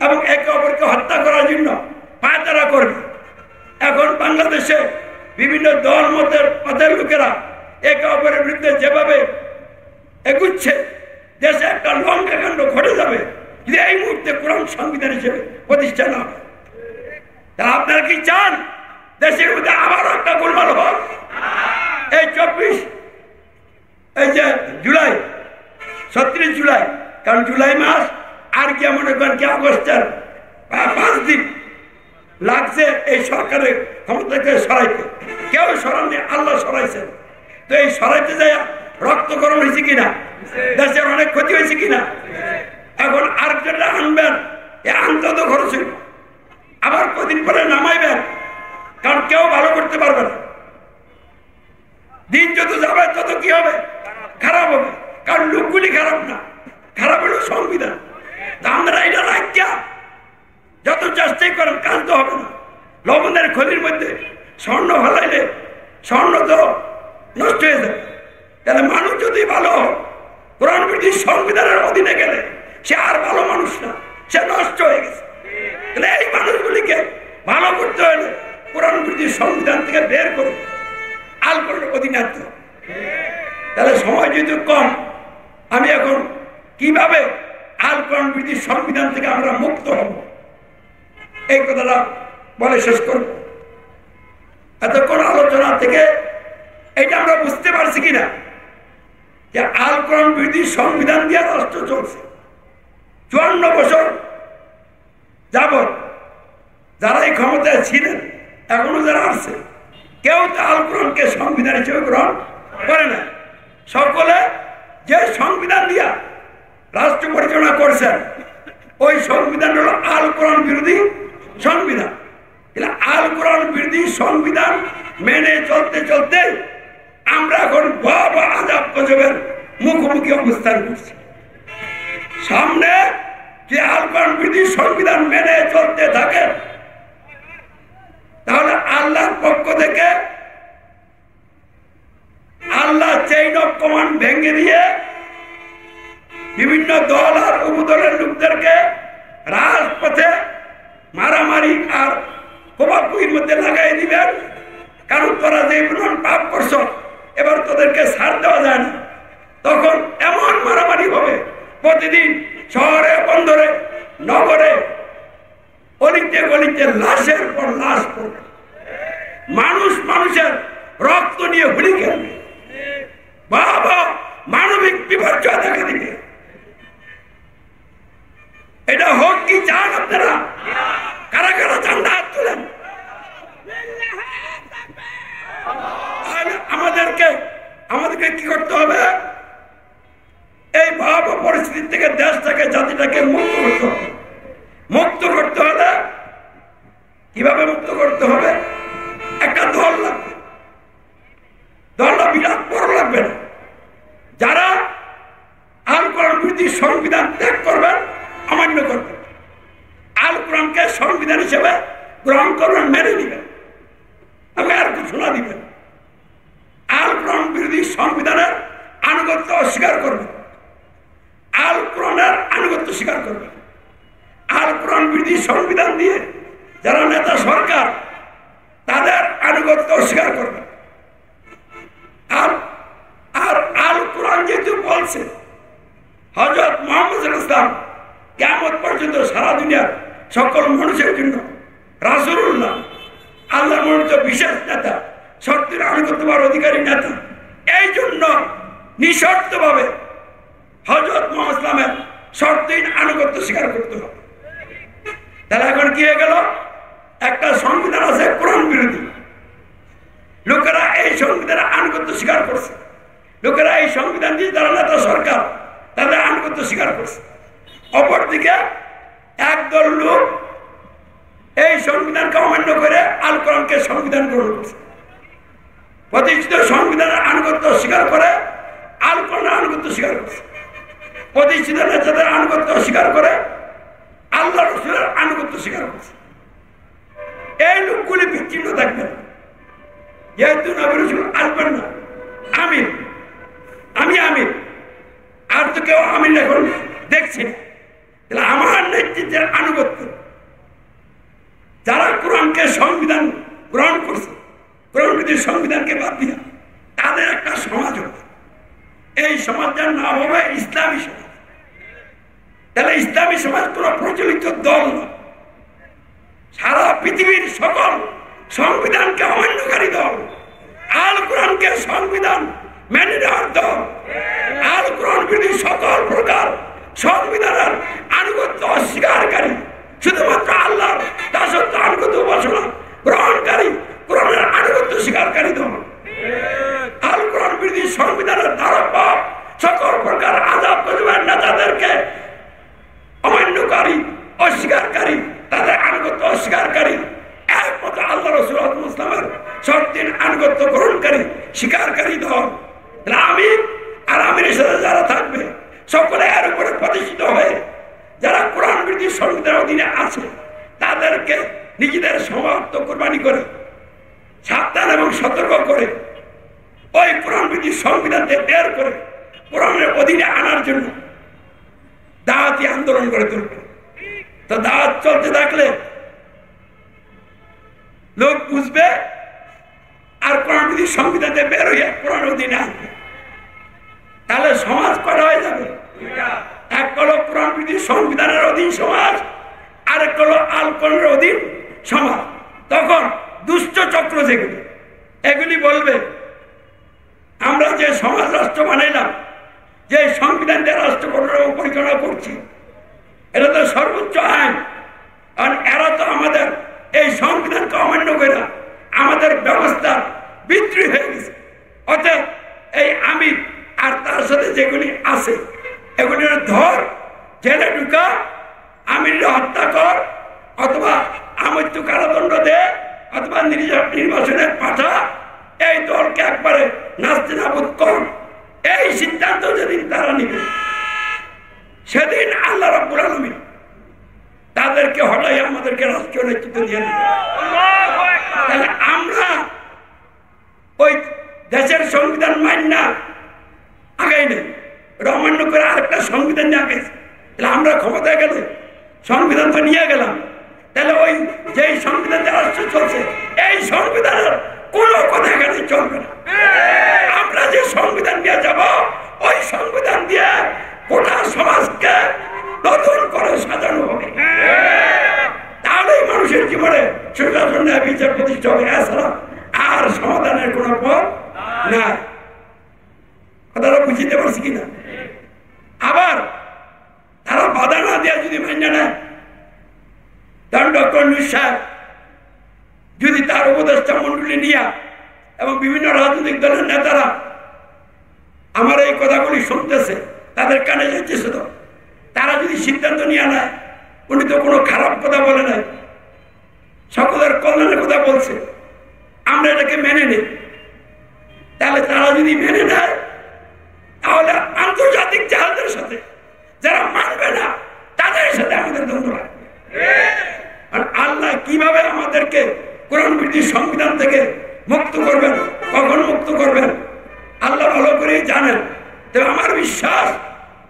এবং একে অপরকে হত্যা করার জন্য পায়তারা করবে। এখন বাংলাদেশে বিভিন্ন দল মতের লোকেরা একে অপরের বিরুদ্ধে যেভাবে এগুচ্ছে, দেশে একটা লঙ্কা কাণ্ড ঘটে যাবে যদি এই মুহূর্তে কোরআন সংবিধান হিসেবে প্রতিষ্ঠা না হয়। তাহলে আপনারা কি চান দেশের মধ্যে আবারও একটা গোলমাল হোক? এই 24 এই যে জুলাই, 36 জুলাই, কারণ জুলাই মাস আর কি মনে করেন কি আগস্টের 5 দিন লাগছে এই সরকারের ক্ষমতাকে সরাইতে। কেউ সরাননি, আল্লাহ সরাইছেন। তো এই সরাইতে যায় রক্তকরণ হয়েছে কিনা, দেশের অনেক ক্ষতি হয়েছে কিনা। এখন আরেকটা আনবেন, এ আনতে তো খরচ হইব, আবার কদিন পরে নামাইবেন, কারণ কেউ ভালো করতে পারবে না। দিন যত যাবে তত কি হবে? খারাপ হবে। কারণ লোকগুলি খারাপ না, খারাপ হলো সংবিধান। আমরা এটা রাখিয়া যত চেষ্টাই করেন কাজ তো হবে না। লবণের খনির মধ্যে স্বর্ণ ফেলাইলে স্বর্ণ তো নষ্ট হয়ে যাবে। তাহলে মানুষ যদি ভালো কোরআন বিরোধী সংবিধানের অধীনে গেলে সে আর ভালো মানুষ না, সে নষ্ট হয়ে গেছে। তাহলে এই মানুষগুলিকে ভালো করতে হলে কোরআন বিরোধী সংবিধান থেকে বের করে আল কোরআনের অধীনে আনতে হবে। তাহলে সময় যেহেতু কম, আমি এখন কিভাবে আল কোরআন বিরোধী সংবিধান থেকে আমরা মুক্ত হব এই কথাটা বলে শেষ করব। এতক্ষণ আলোচনা থেকে এটা আমরা বুঝতে পারছি কিনা যে আল কোরআন বিরোধী সংবিধান দিয়ে রাষ্ট্র চলছে 54 বছর যাবৎ। যারা এই ক্ষমতায় ছিলেন, এখনো যারা আছে, কেউ তো আল কোরআনকে সংবিধান হিসেবে গ্রহণ করে না। সকলে যে সংবিধান দিয়া রাষ্ট্র পরিচালনা করছেন ওই সংবিধান হলো আল কোরআন বিরোধী সংবিধান। আল কোরআন বিরোধী সংবিধান মেনে চলতে চলতে আমরা এখন ভয়াবহ আযাব গজবের মুখোমুখি অবস্থান করছি। সামনে যে আল কোরআন বিরোধী সংবিধান মেনে চলতে থাকে, তাহলে আল্লাহর পক্ষ থেকে আল্লাহ চেইন অফ কমান্ড ভেঙে দিয়ে বিভিন্ন দল আর উপদলের লোকদেরকে রাজপথে মারামারি আর কোপাকুপির মধ্যে লাগাই দিবেন। কারণ তোরা যে পাপ করছো, এবার তোদেরকে ছাড় দেওয়া যায় না। তখন এমন মারামারি হবে, প্রতিদিন শহরে বন্দরে নগরে অলিতে গলিতে লাশের পর লাশ পড়বে, মানুষ মানুষের রক্ত নিয়ে হুলি খেলবে, বাবা মানবিক বিপর্যয় দেখা দিবে। এটা হোক কি চান আপনারা? কারা কারা চান না হাত তোলেন। আমাদেরকে কি করতে হবে? এই ভয়াবহ পরিস্থিতি থেকে দেশটাকে জাতিটাকে মুক্ত করতে হবে। মুক্ত করতে হলে কিভাবে মুক্ত করতে হবে? একটা দল লাগবে। দলটা বিরাট বড় লাগবে না। যারা আল কোরআন বিরোধী সংবিধান ত্যাগ করবেন, অমান্য করবেন, আল কোরআনকে সংবিধান হিসেবে গ্রহণ করবেন, মেনে নিবেন, তবে আর ঘোষণা দিবেন। আল কোরআন বিরোধী সংবিধানের আনুগত্য অস্বীকার করবেন, আল কোরআনের আনুগত্য স্বীকার করবেন। আল কোরআন বিরোধী সংবিধান দিয়ে যারা নেতা সরকার, তাদের আনুগত্য অস্বীকার করবেন। আর আল কোরআন যেহেতু বলছে হযরত মুহাম্মদ সাল্লাল্লাহু আলাইহি ওয়াসাল্লাম কিয়ামত পর্যন্ত সারা দুনিয়ার সকল মানুষের জন্য রাসূলুল্লাহ, আল্লাহর মনোনীত বিশেষ নেতা, শর্তের আনুগত্যবার অধিকারী নেতা, এই জন্য নিঃশর্তভাবে হযরত মুহাম্মদ সাল্লামের শর্তহীন আনুগত্য স্বীকার করতে হবে। তাহলে এখন কি হয়ে গেল? একটা সংবিধান আছে কোরআন বিরোধী, লোকেরা এই সংবিধানের আনুগত্য স্বীকার করছে, লোকেরা এই সংবিধান দিয়ে যারা নেতা সরকার, তাদের আনুগত্য স্বীকার করছে। অপরদিকে একদল লোক এই সংবিধানকে অমান্য করে আল কোরআনকে সংবিধান গ্রহণ করছে, প্রতিষ্ঠিত সংবিধানের আনুগত্য স্বীকার করে আল কোরআনের আনুগত্য স্বীকার করছে, প্রতিষ্ঠিত নেতাদের আনুগত্য স্বীকার করে আল্লাহ রাসূলের আনুগত্য স্বীকার করছে। এই লোকগুলি বিচ্ছিন্ন থাকবেন, যেহেতু নবী রাসূল আসবেন না। আমির, আমি আমির, আর তো কেউ আমির এখন দেখছি না। তাহলে আমার নেতৃত্বের আনুগত্য, যারা কোরআনকে সংবিধান গ্রহণ করছে, কোরআন বিরোধী সংবিধানকে বাদ দিয়া, তাদের একটা সমাজ হবে। এই সমাজের নাম হবে ইসলামী সমাজ। তাহলে ইসলামী সমাজ কোনো প্রচলিত দল না, সারা পৃথিবীর সকল সংবিধানকে অমান্যকারী দল, আল কোরআনকে সংবিধান মেনে নেওয়ার দল, আল কোরআন বিরোধী সকল প্রকার সংবিধানের আনুগত্য অস্বীকারী, শুধুমাত্র আল্লাহর দাসত্ব আনুগত্য উপাসনা গ্রহণকারী, কোরআনের আনুগত্য স্বীকারকারী দল। আল কোরআন বিরোধী সংবিধানের ধারক সকল প্রকার আযাব গজবের নেতাদেরকে অমান্যকারী, অস্বীকারী, তাদের আনুগত্য অস্বীকারী, একমাত্র আল্লাহ রাসূল মুসলিমের শর্তহীন আনুগত্য গ্রহণকারী, স্বীকারকারী দল। আমির আর আমিরের সাথে যারা থাকবে, সকলে এর উপরে প্রতিষ্ঠিত হয়ে যারা কোরআন বিরোধী সংবিধানের অধীনে আছে, তাদেরকে নিজেদের সমর্থ কোরবানি করে, সাবধান এবং সতর্ক করে, ওই কোরআন বিরোধী সংবিধানকে বের করে কোরআনের অধীনে আনার জন্য দাওয়াতি আন্দোলন করে তুলবে। তো দাওয়াত চলতে থাকলে লোক বুঝবে, আর কোরআন বিরোধী সংবিধানকে বের হয়ে কোরআন অধীনে আনবে। তাহলে সমাজ করা হয়ে যাবে। এক হলো কোরআন বিরোধী সংবিধানের অধীন সমাজ, আরেক হলো আল কোরআনের অধীন সমাজ। তখন দুষ্ট চক্র যেগুলি, এগুলি বলবে আমরা যে সমাজ রাষ্ট্র বানাইলাম, যে সংবিধান দিয়ে রাষ্ট্র পরিচালনা করছি, এটা তো সর্বোচ্চ আইন, আর এরা তো আমাদের এই সংবিধানকে অমান্য করে আমাদের ব্যবস্থা বিদ্রোহী হয়ে গেছে। অতএব এই আমি আর তার সাথে যেগুলি আছে, এগুলির ধর, জেলে ঢুকা, আমির হত্যা কর, অথবা আমৃত্যু কারাদণ্ড দে, অথবা নির্বাচনে পাঠা, এই দলকে একবারে নাস্তিনাবুদ কর। এই সিদ্ধান্ত যেদিন তারা নিবে, সেদিন আল্লাহ রাব্বুল আলামিন তাদেরকে হটাই আমাদেরকে রাষ্ট্রীয় নেতৃত্ব দিয়ে দেবে। তাহলে আমরা ওই দেশের সংবিধান মান্য আগাই নেই, এটা অমান্য করে আরেকটা সংবিধান নিয়ে আগাইছে। তাহলে আমরা ক্ষমতায় গেলে সংবিধান তো নিয়ে গেলাম, তাহলে ওই যেই সংবিধান রাষ্ট্র চলছে, এই সংবিধানের কোনো কথা এখানে চলবে না। আমরা যে সংবিধান নিয়ে যাব, ওই সংবিধান দিয়ে গোটা সমাজকে নতুন করে সাজানো হবে, তাহলেই মানুষের জীবনে সুশাসন ন্যায় বিচার প্রতিষ্ঠা হবে। এছাড়া আর সমাধানের কোন পথ নাই। কথাটা বুঝতে পারছি কিনা? আবার তারা বাধা না দেওয়া যদি মান্য নেয়, তখন ডক্টর ইউনূস সাহেব যদি তার উপদেষ্টা মন্ডলী নিয়ে এবং বিভিন্ন রাজনৈতিক দলের নেতারা আমার এই কথাগুলি শুনতেছে, তাদের কানে যাচ্ছে, তো তারা যদি সিদ্ধান্ত নিয়ে নেয়, উনি তো কোনো খারাপ কথা বলে নাই, সকলের কল্যাণের কথা বলছে, আমরা এটাকে মেনে নিই, তাহলে তারা যদি মেনে নেয়, তাহলে আন্তর্জাতিক জাহাজের সাথে যারা মানবে না তাদের সাথে আমাদের দ্বন্দ্ব লাগবে। আর আল্লাহ কিভাবে আমাদেরকে কোরআন ভিত্তিক সংবিধান থেকে মুক্ত করবেন, কখন মুক্ত করবেন, আল্লাহ ভালো করেই জানেন। তবে আমার বিশ্বাস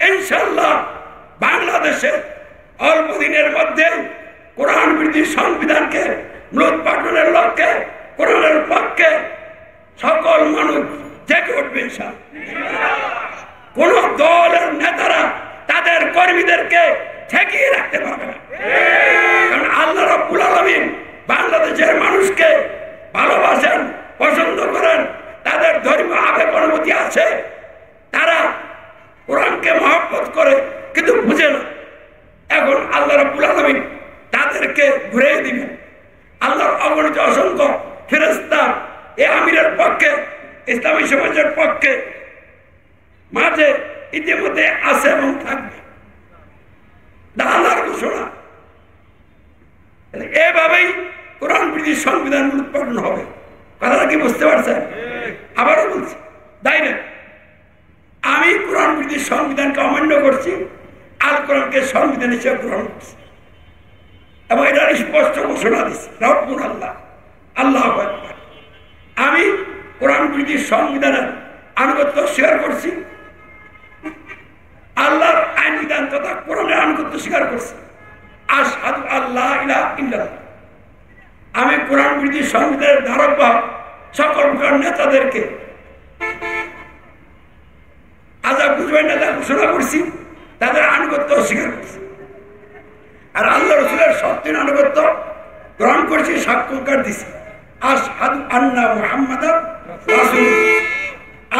ইনশাআল্লাহ বাংলাদেশে অল্প দিনের মধ্যে কোরআন ভিত্তিক সংবিধানকে মূলোৎপাটনের লক্ষ্যে, কোরআনের পক্ষে সকল মানুষ জেগে উঠবে ইনশাআল্লাহ। কোন দলের নেতারা তাদের কর্মীদেরকে ঠেকিয়ে রাখতে পারবে না, কারণ আল্লাহ রাব্বুল আলামিন বাংলাদেশের মানুষকে ভালোবাসেন, পছন্দ করেন, তাদের ধর্মীয় আবেগ অনুভূতি আছে, তারা কোরআনকে মহব্বত করে কিন্তু বুঝে না। এখন আল্লাহ রাব্বুল আলামিন তাদেরকে ঘুরিয়ে দিবেন। আল্লাহর অগণিত অসংখ্য ফেরেশতা এই আমিরের পক্ষে, ইসলামী সমাজের পক্ষে মাঝে ইতিমধ্যে আছে এবং থাকবে, আল্লাহর ঘোষণা। এভাবেই কোরআন ভিত্তিক সংবিধান উৎপাদন হবে। কথাটা কি বুঝতে পারছেন? আবারও বলছি, ডাইরেক্ট আমি কোরআন ভিত্তিক সংবিধানকে অমান্য করছি, আল কোরআনকে সংবিধান হিসেবে গ্রহণ করছি এবং এটার স্পষ্ট ঘোষণা দিচ্ছি। রব্বুল আল্লাহ, আল্লাহ আকবার। আমি কোরআন ভিত্তিক সংবিধানের আনুগত্য স্বীকার করছি, আল্লাহর আইন বিধান তথা কোরআনের আনুগত্য স্বীকার করছি। আশহাদু আল্লা ইলাহা ইল্লাল্লাহ। আমি কোরআন ভিত্তিক সংবিধানের ধারক বাহক সকল প্রকার নেতাদেরকে আজাব বুঝবেন নেতা ঘোষণা করছি, তাদের আনুগত্য স্বীকার করছি। আর আল্লাহ রাসূলের সত্যের আনুগত্য গ্রহণ করছি, সাক্ষ্যকার দিছি। আশহাদু আন্না মুহাম্মাদান রাসূলুল্লাহ।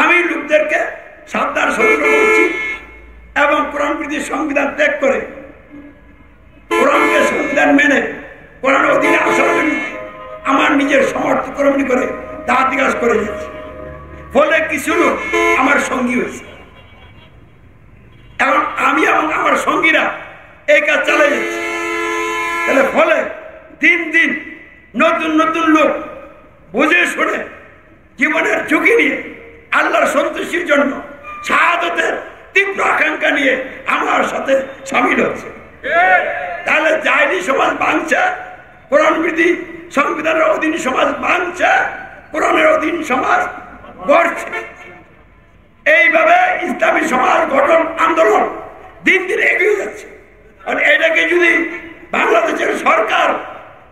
আমি লোকদেরকে সাবধান সতর্ক করছি এবং কোরআন ভিত্তিক সংবিধান ত্যাগ করে কোরআনকে সংবিধান মেনে কোরআনের অধীনে আসার জন্য আমার নিজের সমর্থ কর্মী করে দাঁত বিকাশ করে যাচ্ছি। ফলে কিছু লোক আমার সঙ্গী হয়েছে, এখন আমি এবং আমার সঙ্গীরা এই কাজ চালিয়ে যাচ্ছি। তাহলে ফলে দিন দিন নতুন নতুন লোক বুঝে শুনে জীবনের ঝুঁকি নিয়ে আল্লাহর সন্তুষ্টির জন্য শাহাদাতের তীব্র আকাঙ্ক্ষা নিয়ে আমার সাথে সামিল হচ্ছে। তাহলে জাহেলি সমাজ ভাঙছে, কোরআন ভিত্তিক সংবিধানের অধীন সমাজ ভাঙছে, কোরআনের অধীন সমাজ গড়ছে। এইভাবে ইসলামী সমাজ গঠন আন্দোলন দিন দিন এগিয়ে যাচ্ছে। আর এটাকে যদি বাংলাদেশের সরকার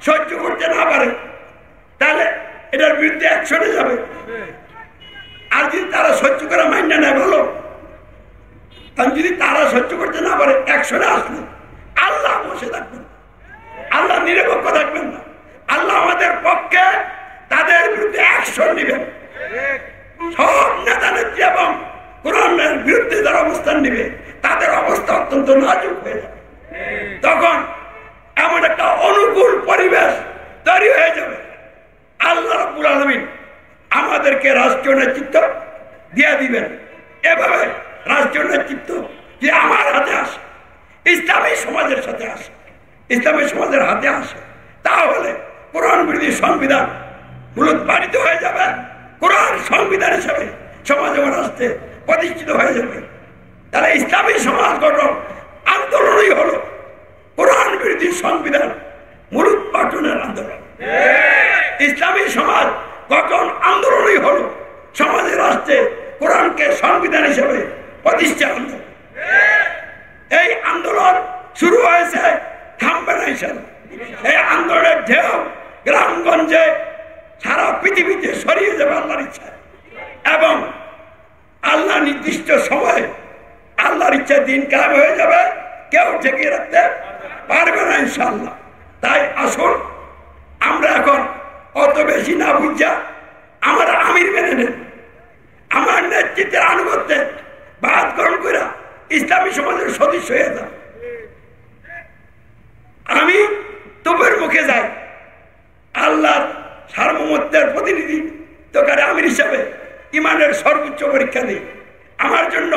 সহ্য করতে না পারে, তাহলে এটার বিরুদ্ধে অ্যাকশনে যাবে। আর যদি তারা সহ্য করে মান্য নেয় ভালো, আর যদি তারা সহ্য করতে না পারে, অ্যাকশনে আসলে আল্লাহ বসে থাকবেন, আল্লাহ নিরপেক্ষ থাকবেন না। আল্লাহ আমাদের পক্ষে তাদের বিরুদ্ধে অ্যাকশন নেবেন। সব নেতা নেত্রী এবং কোরআনের বিরুদ্ধে যারা অবস্থান নেবে, তাদের অবস্থা অত্যন্ত নাজুক হয়ে যাবে। তখন এমন একটা অনুকূল পরিবেশ তৈরি হয়ে যাবে, আল্লাহ রাব্বুল আলামিন আমাদেরকে রাষ্ট্রীয় নেতৃত্ব দিয়ে দিবেন। এভাবে রাষ্ট্রীয় নেতৃত্ব যে আমার হাতে আসে, ইসলামী সমাজের সাথে আসে, ইসলামী সমাজের হাতে আসে, তাহলে কোরআন বিরোধী সংবিধান মূলোৎপাটিত হয়ে যাবে। কোরআন সংবিধান হিসাবে সমাজ এবং রাষ্ট্রে প্রতিষ্ঠিত হয়ে যাবে। তাহলে ইসলামী সমাজ গঠন আন্দোলনই হলো কোরআন বিরোধী সংবিধান মূলোৎপাটনের আন্দোলন। ইসলামী সমাজ গঠন আন্দোলনই হলো সমাজের রাষ্ট্রে কোরআনকে সংবিধান হিসেবে প্রতিষ্ঠা আন্দোলন। এই আন্দোলন শুরু হয়েছে, থামবে না ইনশাআল্লাহ। এই আন্দোলনের ঢেউ গ্রামগঞ্জে সারা পৃথিবীতে ছড়িয়ে যাবে আল্লাহর ইচ্ছা, এবং আল্লাহ নির্দিষ্ট সময়ে আল্লাহ আল্লাহর ইচ্ছা দিন কায়েম হয়ে যাবে, কেউ ঠেকিয়ে রাখতে পারবে না ইনশাআল্লাহ। তাই আসুন আমরা এখন অত বেশি না বুঝা আমার আমির মেনে নেন, আমার নেতৃত্বের আনুগত্যে বাদ গ্রহণ করে ইসলামী সমাজের সদস্য হয়ে যান। আমি তোপের মুখে যাই, আল্লাহর সার্বভৌমত্বের প্রতিনিধিত্বকারী আমির হিসাবে ইমানের সর্বোচ্চ পরীক্ষা দিই। আমার জন্য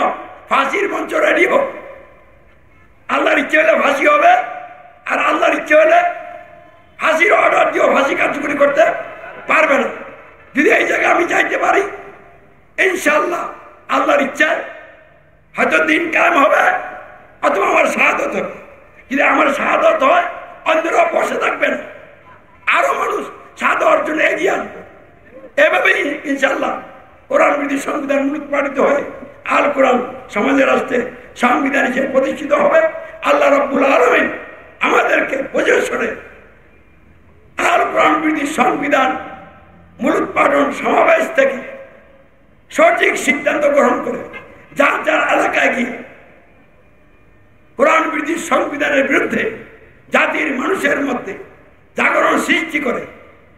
ফাঁসির মঞ্চ রেডি হোক। আল্লাহর ইচ্ছে হলে ফাঁসি হবে, আর আল্লাহর ইচ্ছে হলে ফাঁসির অর্ডার দিয়েও ফাঁসি কার্যকরী করতে পারবে না। যদি এই জায়গায় আমি যাইতে পারি, ইনশাআল্লাহ আল্লাহর ইচ্ছায় হয়তো দিন কায়েম হবে, অথবা আমার শাহাদত হবে। যদি আমার শাহাদত হয়, অন্যরাও বসে থাকবেন, আরো মানুষ শাহাদত অর্জনে এগিয়ে আসবে। এভাবেই ইনশাআল্লাহ কোরআন বিধি সংবিধান মূলোৎপাটিত হয়ে আল কোরআন সমাজের রাষ্ট্রে সংবিধান হিসেবে প্রতিষ্ঠিত হবে। আল্লাহ রাব্বুল আলামিন আমাদেরকে পজিশনে আল কোরআন বিধি সংবিধান মূলোৎপাটন সমাবেশ থেকে সঠিক সিদ্ধান্ত গ্রহণ করে যার যার এলাকায় গিয়ে কোরআন বিধি সংবিধানের বিরুদ্ধে জাতির মানুষের মধ্যে জাগরণ সৃষ্টি করে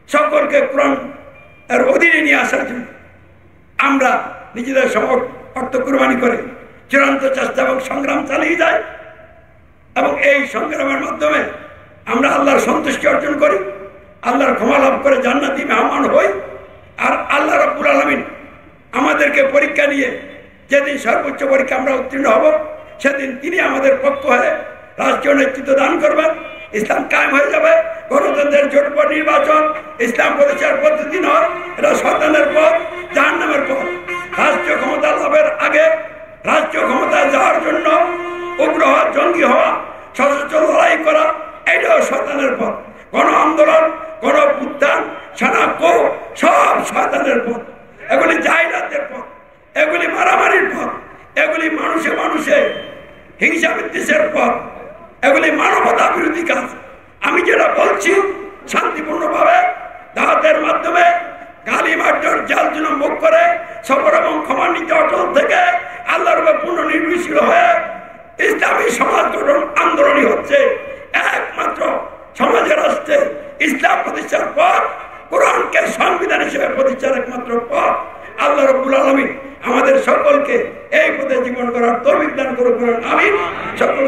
সকলকে কোরআন এর অধীনে নিয়ে আসার জন্য আমরা নিজেদের অর্থ কুরবানি করে চূড়ান্ত চেষ্টা এবং সংগ্রাম চালিয়ে যাই, এবং এই সংগ্রামের মাধ্যমে আমরা আল্লাহর সন্তুষ্টি অর্জন করি, আল্লাহর ক্ষমা লাভ করে জান্নাতি মেহমান হই। আর আল্লাহ রাব্বুল আলামিন আমাদেরকে পরীক্ষা নিয়ে যেদিন সর্বোচ্চ পরীক্ষা আমরা উত্তীর্ণ হব, সেদিন তিনি আমাদের পক্ষ হয়ে রাষ্ট্রীয় নেতৃত্ব দান করবেন, ইসলাম কায়েম হয়ে যাবে। গণতন্ত্রের জোটপট নির্বাচন ইসলাম প্রতিষ্ঠার পদ্ধতি নয়, এটা শয়তানের পথ, জাহান্নামের পথ। রাষ্ট্রীয় ক্ষমতা লাভের আগে রাষ্ট্রীয় ক্ষমতায় যাওয়ার জন্য উগ্র হওয়া, জঙ্গি হওয়া, সশস্ত্র লড়াই করা, এটাও শয়তানের পথ। গণ আন্দোলন, গণ উত্থান, সেনাকো সব শয়তানের পথ। এগুলি জাহিলাতের পথ, এগুলি মারামারির পথ, এগুলি মানুষে মানুষে হিংসা বিদ্বেষের পথ, এগুলি মানবতা বিরোধী কাজ। আমি যেটা বলছি শান্তিপূর্ণভাবে দাওয়াতের মাধ্যমে গালি মারধর জাল জুলুম মুখ করে সবর এবং ক্ষমা নীতি অটল থেকে আল্লাহর উপর পূর্ণ নির্ভরশীল হয়ে ইসলামী সমাজ গঠন আন্দোলনই হচ্ছে একমাত্র সমাজের রাষ্ট্রে ইসলাম প্রতিষ্ঠার পথ, কোরআনকে সংবিধান হিসেবে প্রতিষ্ঠার একমাত্র পথ। আল্লাহ রাব্বুল আলামিন আমাদের সকলকে এই পথে জীবন করার তৌফিক দান করুন, আমিন। সকল